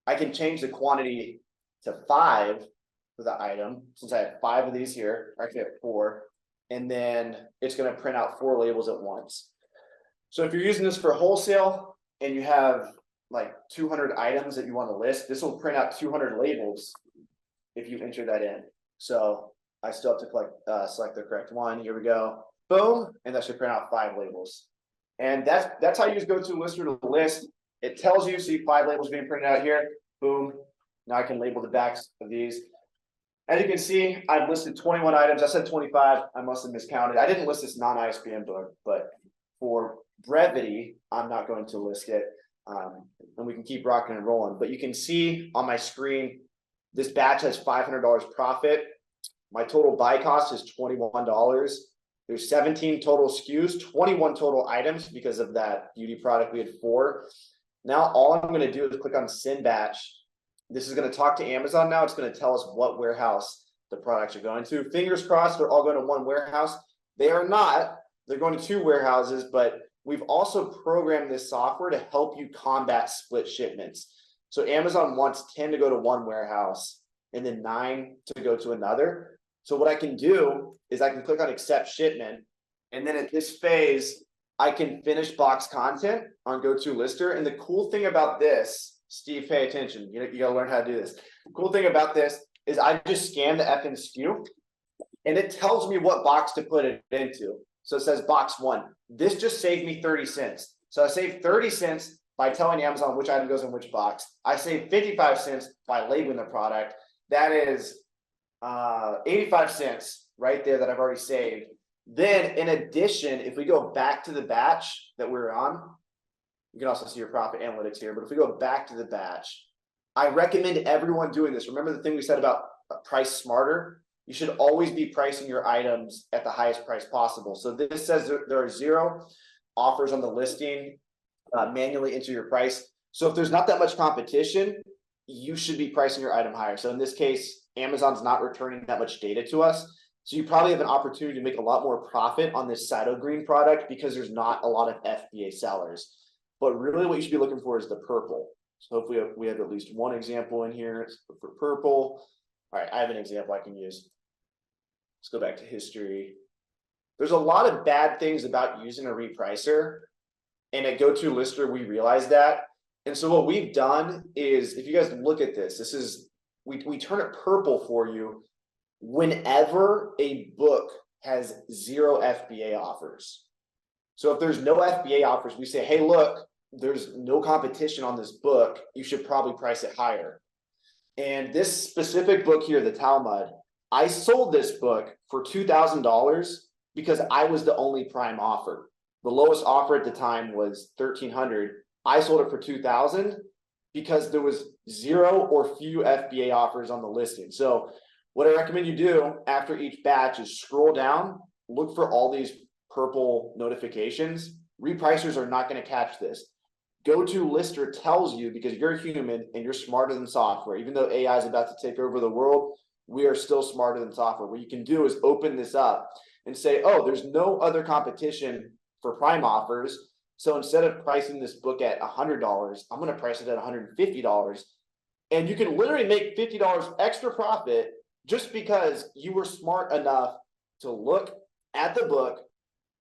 I can change the quantity to 5 for the item, since I have 5 of these here. Actually, I have 4. And then it's going to print out 4 labels at once. So if you're using this for wholesale and you have like 200 items that you want to list, this will print out 200 labels if you enter that in. So I still have to select the correct one. Here we go. Boom, and that should print out 5 labels. And that's how you use GoToLister to list. It tells you, see 5 labels being printed out here. Boom. Now I can label the backs of these. As you can see, I've listed 21 items. I said 25. I must have miscounted. I didn't list this non-ISBN book, but for brevity, I'm not going to list it. And we can keep rocking and rolling. But you can see on my screen, this batch has $500 profit. My total buy cost is $21. There's 17 total SKUs, 21 total items because of that beauty product. We had 4. Now all I'm going to do is click on send batch. This is going to talk to Amazon now. It's going to tell us what warehouse the products are going to. Fingers crossed they're all going to one warehouse. They are not. They're going to 2 warehouses, but we've also programmed this software to help you combat split shipments. So Amazon wants 10 to go to one warehouse and then 9 to go to another. So what I can do is I can click on accept shipment. And then at this phase, I can finish box content on GoToLister. And the cool thing about this, Steve, pay attention. You gotta learn how to do this. The cool thing about this is I just scan the FN SKU and it tells me what box to put it into. So it says box 1. This just saved me 30 cents. So I saved 30 cents by telling Amazon which item goes in which box. I saved 55 cents by labeling the product. That is 85 cents right there that I've already saved. Then in addition, if we go back to the batch that we're on, you can also see your profit analytics here, but if we go back to the batch, I recommend everyone doing this. Remember the thing we said about price smarter? You should always be pricing your items at the highest price possible. So this says there are 0 offers on the listing. Manually enter your price. So if there's not that much competition, you should be pricing your item higher. So in this case, Amazon's not returning that much data to us. So you probably have an opportunity to make a lot more profit on this Cyto Green product because there's not a lot of FBA sellers. But really what you should be looking for is the purple. So hopefully we have at least one example in here for purple. All right, I have an example I can use. Let's go back to history. There's a lot of bad things about using a repricer. And at GoToLister, we realize that. And so what we've done is, if you guys look at this, this is, we turn it purple for you whenever a book has 0 FBA offers. So if there's no FBA offers, we say, hey, look, there's no competition on this book. You should probably price it higher. And this specific book here, the Talmud, I sold this book for $2,000 because I was the only prime offer. The lowest offer at the time was $1,300. I sold it for 2,000 because there was 0 or few FBA offers on the listing. So what I recommend you do after each batch is scroll down, look for all these purple notifications. Repricers are not going to catch this. Go-to-lister tells you, because you're human and you're smarter than software. Even though AI is about to take over the world, we are still smarter than software. What you can do is open this up and say, oh, there's no other competition for prime offers. So instead of pricing this book at $100, I'm going to price it at $150. And you can literally make $50 extra profit just because you were smart enough to look at the book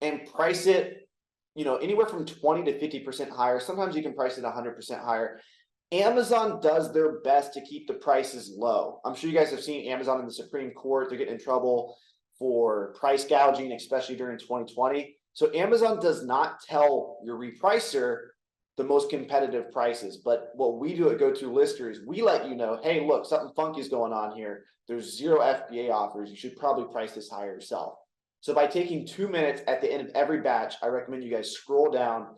and price it, you know, anywhere from 20 to 50% higher. Sometimes you can price it 100% higher. Amazon does their best to keep the prices low. I'm sure you guys have seen Amazon in the Supreme Court. They're getting in trouble for price gouging, especially during 2020. So Amazon does not tell your repricer the most competitive prices. But what we do at Go-To-Lister is we let you know, hey, look, something funky is going on here. There's 0 FBA offers. You should probably price this higher yourself. So by taking 2 minutes at the end of every batch, I recommend you guys scroll down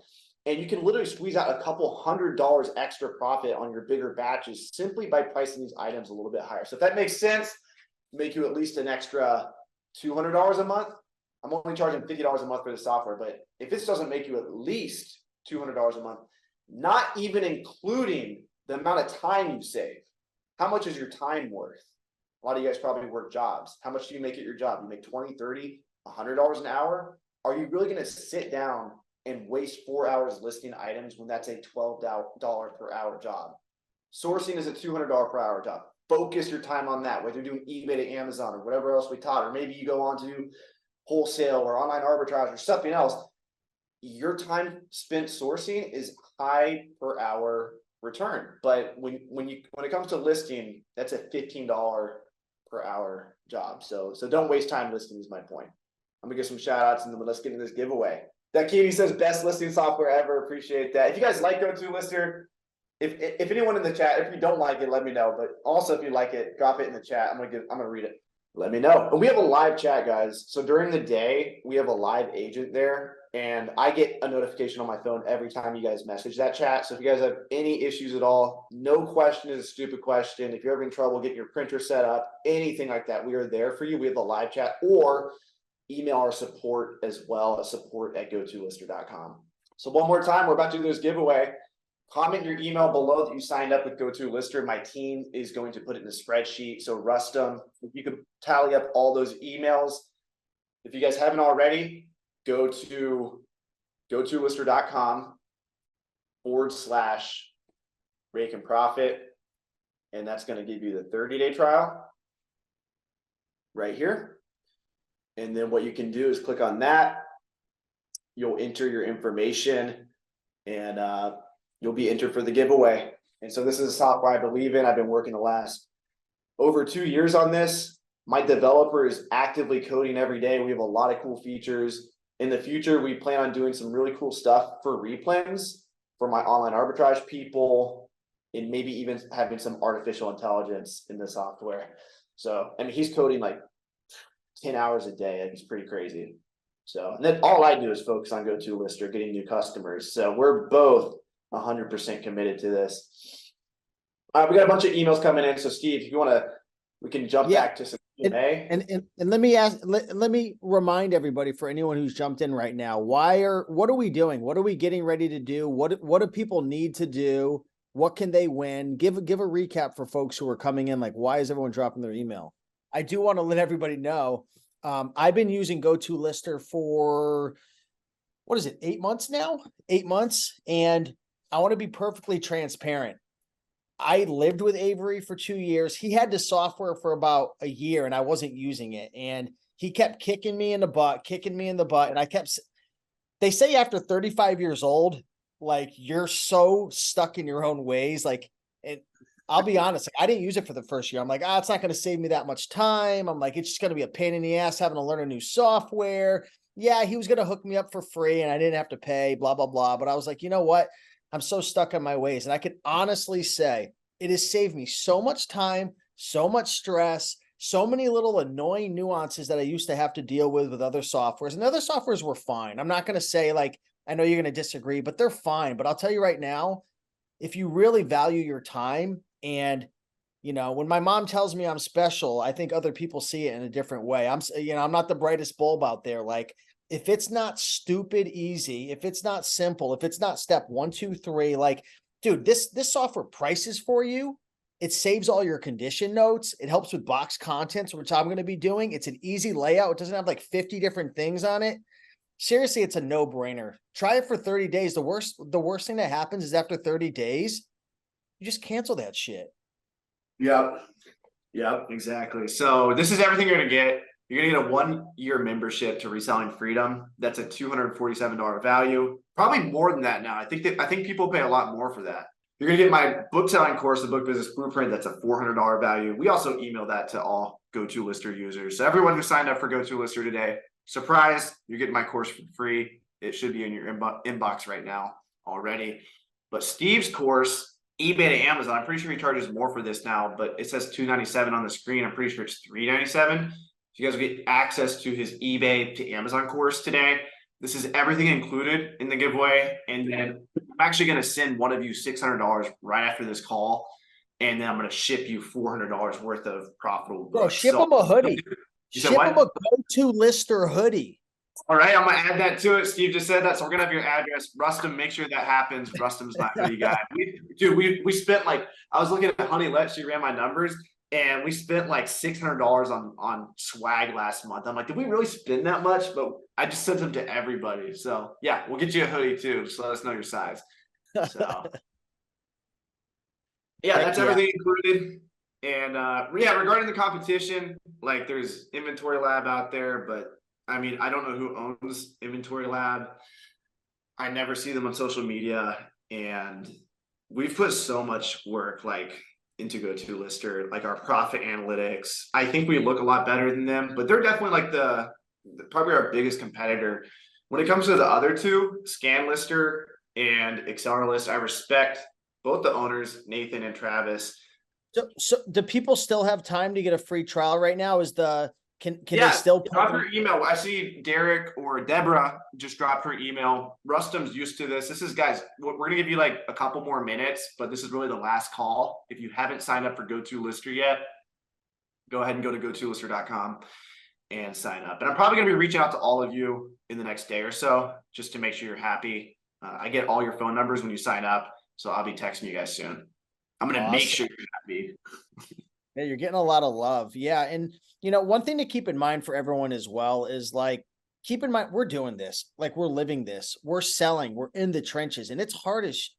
and you can literally squeeze out a couple $100 extra profit on your bigger batches simply by pricing these items a little bit higher. So if that makes sense, make you at least an extra $200 a month. I'm only charging $50 a month for the software, but if this doesn't make you at least $200 a month, not even including the amount of time you save, how much is your time worth? A lot of you guys probably work jobs. How much do you make at your job? You make 20, 30, $100 an hour? Are you really going to sit down and waste 4 hours listing items when that's a $12 per hour job? Sourcing is a $200 per hour job. Focus your time on that, whether you're doing eBay to Amazon or whatever else we taught, or maybe you go on to do wholesale or online arbitrage or something else. Your time spent sourcing is high per hour return. But when it comes to listing, that's a $15 per hour job. So don't waste time listing is my point. I'm gonna give some shout outs and then let's get into this giveaway. That Katie says best listing software ever. Appreciate that. If you guys like Go-To-Lister, if anyone in the chat, if you don't like it, let me know. But also if you like it, drop it in the chat. I'm gonna read it. Let me know. And we have a live chat, guys. So during the day, we have a live agent there, and I get a notification on my phone every time you guys message that chat. So if you guys have any issues at all, no question is a stupid question. If you're ever in trouble getting your printer set up, anything like that, we are there for you. We have a live chat, or email our support as well at support@gotolister.com. So one more time, we're about to do this giveaway. Comment your email below that you signed up with Go-To-Lister. My team is going to put it in a spreadsheet. So Rustum, if you could tally up all those emails. If you guys haven't already, go to gotolister.com/rake and profit. And that's going to give you the 30-day trial right here. And then what you can do is click on that. You'll enter your information and you'll be entered for the giveaway. And so this is a software I believe in. I've been working the last over 2 years on this. My developer is actively coding every day. We have a lot of cool features. In the future, we plan on doing some really cool stuff for replens for my online arbitrage people, and maybe even having some artificial intelligence in the software. So, I mean, he's coding like 10 hours a day. Like, it's pretty crazy. So, and then all I do is focus on Go-To-Lister, getting new customers. So we're both 100% committed to this. All right, we got a bunch of emails coming in. So Steve, if you want to, we can jump back to some Q&A. And let me ask, let me remind everybody, for anyone who's jumped in right now, what are we doing? What are we getting ready to do? What do people need to do? What can they win? Give a recap for folks who are coming in. Like, why is everyone dropping their email? I do want to let everybody know, I've been using Go-To-Lister for, what is it, 8 months now? 8 months. And I want to be perfectly transparent. I lived with Avery for 2 years. He had the software for about a year and I wasn't using it. And he kept kicking me in the butt. And they say after 35 years old, like, you're so stuck in your own ways. Like, and I'll be honest, like, I didn't use it for the first year. I'm like, it's not going to save me that much time. I'm like, it's just going to be a pain in the ass having to learn a new software. Yeah, he was going to hook me up for free and I didn't have to pay, blah, blah, blah. But I was like, you know what? I'm so stuck in my ways. And I can honestly say it has saved me so much time, so much stress, so many little annoying nuances that I used to have to deal with other softwares. And other softwares were fine. I'm not going to say like I know you're going to disagree, but they're fine. But I'll tell you right now, if you really value your time, and when my mom tells me I'm special, I think other people see it in a different way. I'm not the brightest bulb out there. Like, if it's not stupid easy, if it's not simple, if it's not step 1, 2, 3, like, dude, this software prices for you. It saves all your condition notes. It helps with box contents, which I'm going to be doing. It's an easy layout. It doesn't have like 50 different things on it. Seriously, it's a no-brainer. Try it for 30 days. The worst thing that happens is after 30 days, you just cancel that shit. Yep. Yep, exactly. So this is everything you're going to get. You're going to get a 1-year membership to Reselling Freedom. That's a $247 value. Probably more than that now. I think people pay a lot more for that. You're going to get my book selling course, the Book Business Blueprint. That's a $400 value. We also email that to all GoToLister users. So everyone who signed up for GoToLister today, surprise, you're getting my course for free. It should be in your inbox right now already. But Steve's course, eBay to Amazon, I'm pretty sure he charges more for this now, but it says $297 on the screen. I'm pretty sure it's $397. So you guys will get access to his eBay to Amazon course today. This is everything included in the giveaway. And then I'm actually going to send one of you $600 right after this call. And then I'm going to ship you $400 worth of profitable books. Bro, ship them a hoodie. Ship them a GoToLister hoodie. All right, I'm going to add that to it. Steve just said that. So we're going to have your address. Rustum, make sure that happens. Rustum's my hoodie guy. We spent like, I was looking at Honey Let, she ran my numbers. And we spent like $600 on swag last month. I'm like, did we really spend that much? But I just sent them to everybody. So yeah, we'll get you a hoodie too. Just let us know your size. So yeah, that's everything included. And regarding the competition, like there's Inventory Lab out there, but I mean, I don't know who owns Inventory Lab. I never see them on social media, and we've put so much work into GoToLister, like our profit analytics. I think we look a lot better than them, but they're definitely like probably our biggest competitor. When it comes to the other two, ScanLister and AcceleraList, I respect both the owners, Nathan and Travis. So do people still have time to get a free trial right now? Can they still drop your email? I see Derek or Deborah just dropped her email. Rustum's used to this. This is, guys, we're gonna give you like a couple more minutes, but this is really the last call. If you haven't signed up for GoToLister yet, go ahead and go to GoToLister.com and sign up. And I'm probably gonna be reaching out to all of you in the next day or so, just to make sure you're happy. I get all your phone numbers when you sign up, so I'll be texting you guys soon. I'm gonna make sure you're happy. Yeah, you're getting a lot of love. Yeah. And one thing to keep in mind for everyone as well is like, keep in mind, we're doing this, like we're living this, we're selling, we're in the trenches, and it's hard as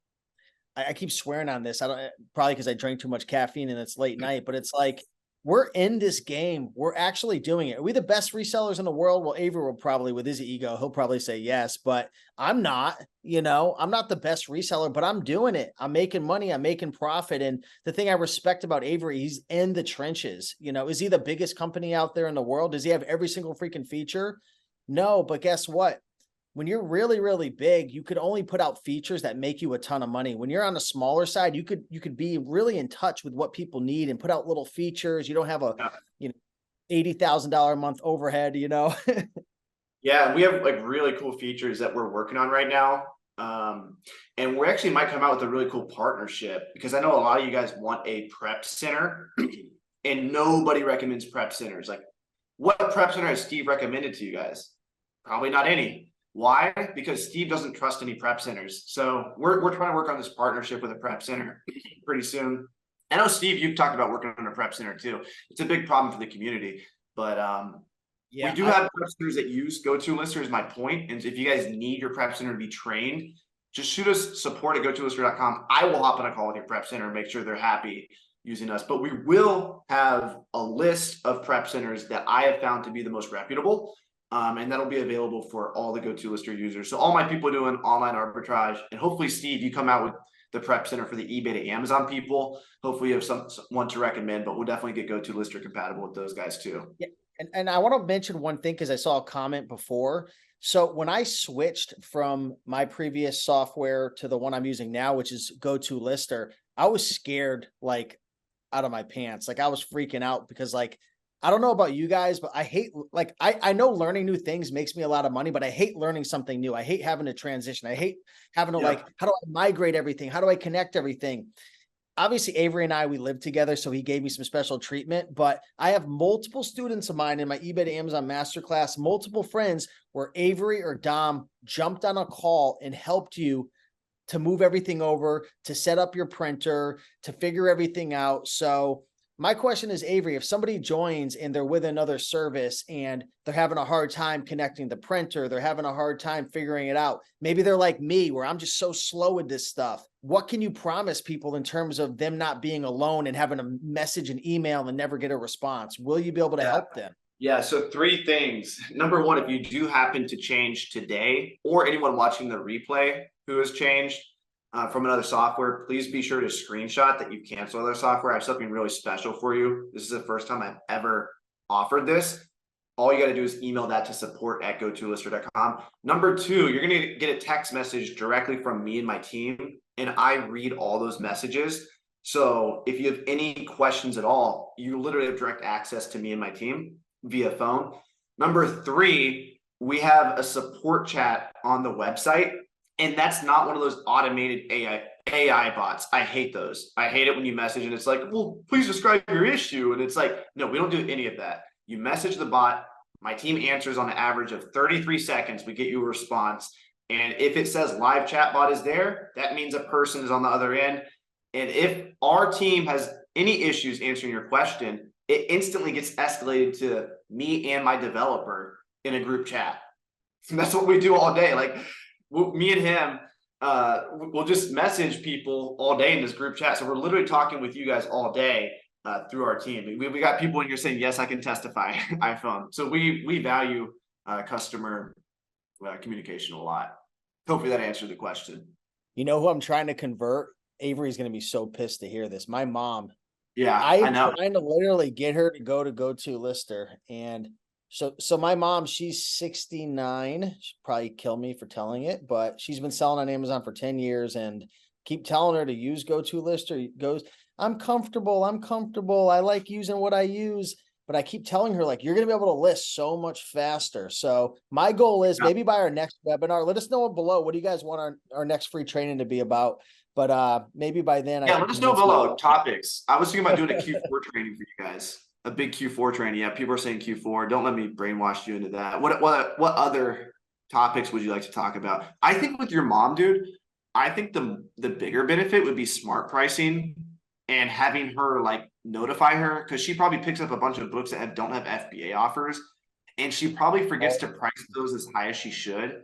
I keep swearing on this. I don't, probably because I drank too much caffeine and it's late night, but it's like, we're in this game. We're actually doing it. Are we the best resellers in the world? Well, Avery will probably, with his ego, he'll probably say yes, but I'm not, I'm not the best reseller, but I'm doing it. I'm making money. I'm making profit. And the thing I respect about Avery, he's in the trenches. Is he the biggest company out there in the world? Does he have every single freaking feature? No, but guess what? When you're really, really big, you could only put out features that make you a ton of money. When you're on the smaller side, you could be really in touch with what people need and put out little features. You don't have a $80,000 a month overhead, Yeah, we have like really cool features that we're working on right now. And we actually might come out with a really cool partnership, because I know a lot of you guys want a prep center and nobody recommends prep centers. Like, what prep center has Steve recommended to you guys? Probably not any. Why? Because Steve doesn't trust any prep centers. So we're trying to work on this partnership with a prep center pretty soon. I know, Steve, you've talked about working on a prep center too. It's a big problem for the community, but we do have prep centers that use GoToLister, is my point. And if you guys need your prep center to be trained, just shoot us support at GoToLister.com. I will hop on a call with your prep center and make sure they're happy using us. But we will have a list of prep centers that I have found to be the most reputable. And that'll be available for all the GoToLister users. So all my people doing online arbitrage, and hopefully, Steve, you come out with the prep center for the eBay to Amazon people. Hopefully you have someone to recommend, but we'll definitely get GoToLister compatible with those guys too. Yeah. And I want to mention one thing, because I saw a comment before. So when I switched from my previous software to the one I'm using now, which is GoToLister, I was scared like out of my pants. Like, I was freaking out because like I don't know about you guys, but I hate, like, I know learning new things makes me a lot of money, but I hate learning something new. I hate having to transition. I hate having to like, how do I migrate everything? How do I connect everything? Obviously Avery and I, we live together, so he gave me some special treatment, but I have multiple students of mine in my eBay to Amazon masterclass, multiple friends where Avery or Dom jumped on a call and helped you to move everything over, to set up your printer, to figure everything out. So my question is, Avery, if somebody joins and they're with another service and they're having a hard time connecting the printer, they're having a hard time figuring it out. Maybe they're like me, where I'm just so slow with this stuff. What can you promise people in terms of them not being alone and having a message and email and never get a response? Will you be able to help them? Yeah, so 3 things. Number 1, if you do happen to change today, or anyone watching the replay who has changed from another software, please be sure to screenshot that you cancel other software. I have something really special for you. This is the first time I've ever offered this. All you got to do is email that to support@bqool.com. Number 2, you're going to get a text message directly from me and my team, and I read all those messages. So if you have any questions at all, you literally have direct access to me and my team via phone. Number 3, we have a support chat on the website, and that's not one of those automated AI bots. I hate those. I hate it when you message and it's like, well, please describe your issue. And it's like, no, we don't do any of that. You message the bot, my team answers on an average of 33 seconds. We get you a response. And if it says live chat bot is there, that means a person is on the other end. And if our team has any issues answering your question, it instantly gets escalated to me and my developer in a group chat. And that's what we do all day. Like me and him, we'll just message people all day in this group chat. So we're literally talking with you guys all day through our team. We got people in here saying, yes, I can testify, iPhone. So we value customer communication a lot. Hopefully that answered the question. You know who I'm trying to convert? Avery's going to be so pissed to hear this. My mom. Yeah, I know. I'm trying to literally get her to go to Lister. And so my mom, she's 69. She'll probably kill me for telling it, but she's been selling on Amazon for 10 years and keep telling her to use Lister. Goes, I'm comfortable. I like using what I use, but I keep telling her, like, you're going to be able to list so much faster. So my goal is maybe by our next webinar, let us know below. What do you guys want our next free training to be about? But maybe by then, let us know below topics. I was thinking about doing a Q4 training for you guys, a big Q4 training. Yeah, people are saying Q4. Don't let me brainwash you into that. What other topics would you like to talk about? I think with your mom, dude, I think the bigger benefit would be smart pricing and having her like notify her, because she probably picks up a bunch of books that don't have FBA offers, and she probably forgets to price those as high as she should.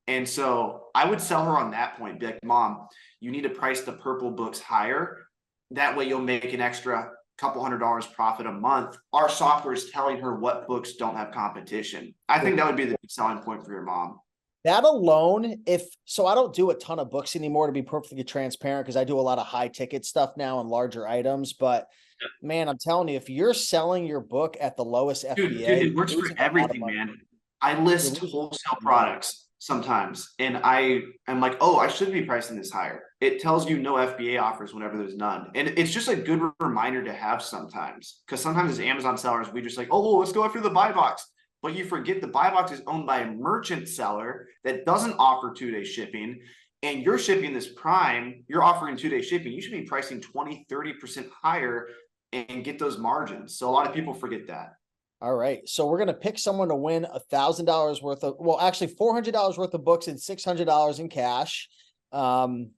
And so I would sell her on that point. Be like, Mom, you need to price the purple books higher. That way you'll make an extra couple $100 profit a month. Our software is telling her what books don't have competition. I think that would be the selling point for your mom. That alone, so I don't do a ton of books anymore, to be perfectly transparent, because I do a lot of high ticket stuff now and larger items. But man, I'm telling you, if you're selling your book at the lowest FBA, dude, it works for everything, man. I list wholesale products sometimes, and I'm like, oh, I should be pricing this higher. It tells you no FBA offers whenever there's none. And it's just a good reminder to have sometimes, because sometimes as Amazon sellers, we just like, oh, let's go after the buy box. But you forget the buy box is owned by a merchant seller that doesn't offer 2-day shipping, and you're shipping this Prime, you're offering 2-day shipping. You should be pricing 20-30% higher and get those margins. So a lot of people forget that. All right. So we're going to pick someone to win $1,000 worth of, well, actually $400 worth of books and $600 in cash. You're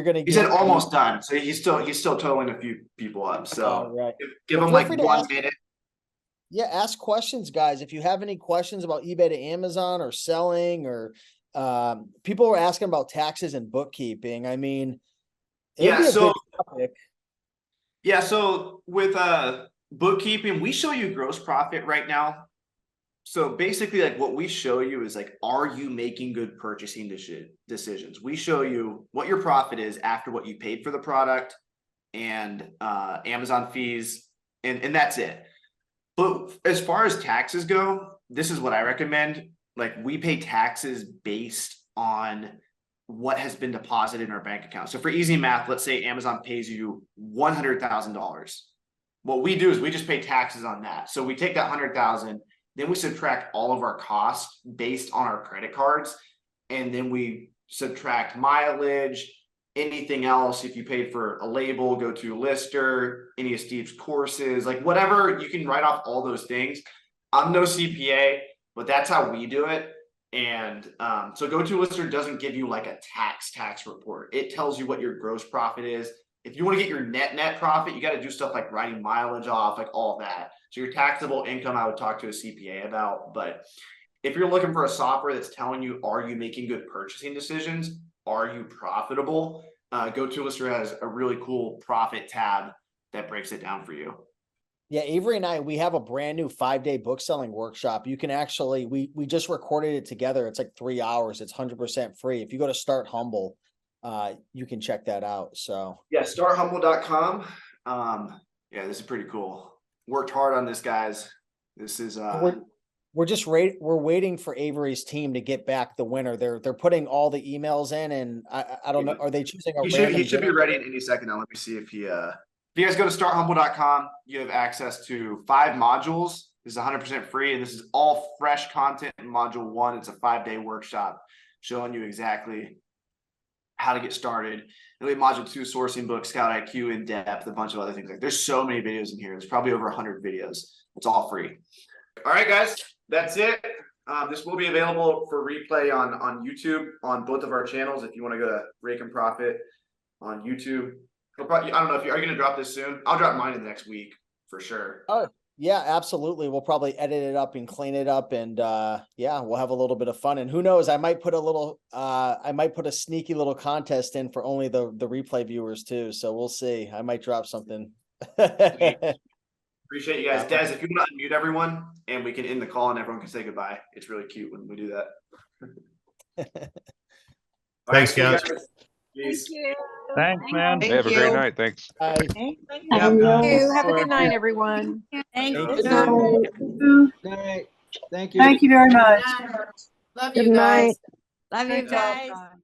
going to He said almost done. So he's still totaling a few people up. So right. give him like 1 minute. Yeah. Ask questions, guys. If you have any questions about eBay to Amazon or selling, or people were asking about taxes and bookkeeping. I mean, so with bookkeeping, we show you gross profit right now. So basically, like, what we show you is like, are you making good purchasing decisions? We show you what your profit is after what you paid for the product and Amazon fees, and that's it. But as far as taxes go, this is what I recommend. Like, we pay taxes based on what has been deposited in our bank account. So for easy math, let's say Amazon pays you $100,000. what we do is we just pay taxes on that. So we take that 100,000, then we subtract all of our costs based on our credit cards, and then we subtract mileage, anything else. If you paid for a label, go to Lister, any of Steve's courses, like whatever, you can write off all those things. I'm no CPA, but that's how we do it. And so go to Lister doesn't give you like a tax report. It tells you what your gross profit is. If you want to get your net profit, you got to do stuff like writing mileage off, like all that. So your taxable income, I would talk to a CPA about. But if you're looking for a software that's telling you, are you making good purchasing decisions? Are you profitable? Go to Lister has a really cool profit tab that breaks it down for you. Yeah, Avery and I, we have a brand new 5-day book selling workshop. You can actually, we just recorded it together. It's like 3 hours. It's 100% free. If you go to Start Humble, you can check that out. So yeah, starthumble.com. Yeah, this is pretty cool. Worked hard on this, guys. This is we're just we're waiting for Avery's team to get back the winner. They're putting all the emails in, and I don't know. Are they choosing a random? He should be ready in any second now. Let me see if he if you guys go to starthumble.com, you have access to 5 modules. This is 100% free, and this is all fresh content in module 1. It's a 5-day workshop showing you exactly how to get started. And we have module 2, sourcing books, Scout IQ, in depth, a bunch of other things. Like there's so many videos in here. There's probably over 100 videos. It's all free. All right, guys, that's it. This will be available for replay on YouTube on both of our channels. If you want to go to Rake and Profit on YouTube. Probably, I don't know if are you going to drop this soon? I'll drop mine in the next week for sure. Oh yeah, absolutely. We'll probably edit it up and clean it up, and yeah, we'll have a little bit of fun. And who knows, I might put a sneaky little contest in for only the replay viewers too. So we'll see. I might drop something. Appreciate you guys. Des, if you want to unmute everyone and we can end the call and everyone can say goodbye. It's really cute when we do that. Thanks, guys. Thank you. Thanks, man. Thank Have a you. great night. Thanks. Bye. Thank you. Have a good night, everyone. Thank you. Good night. Thank you. Thank you very much. Love Good you night. guys. Love you Great job, guys. John.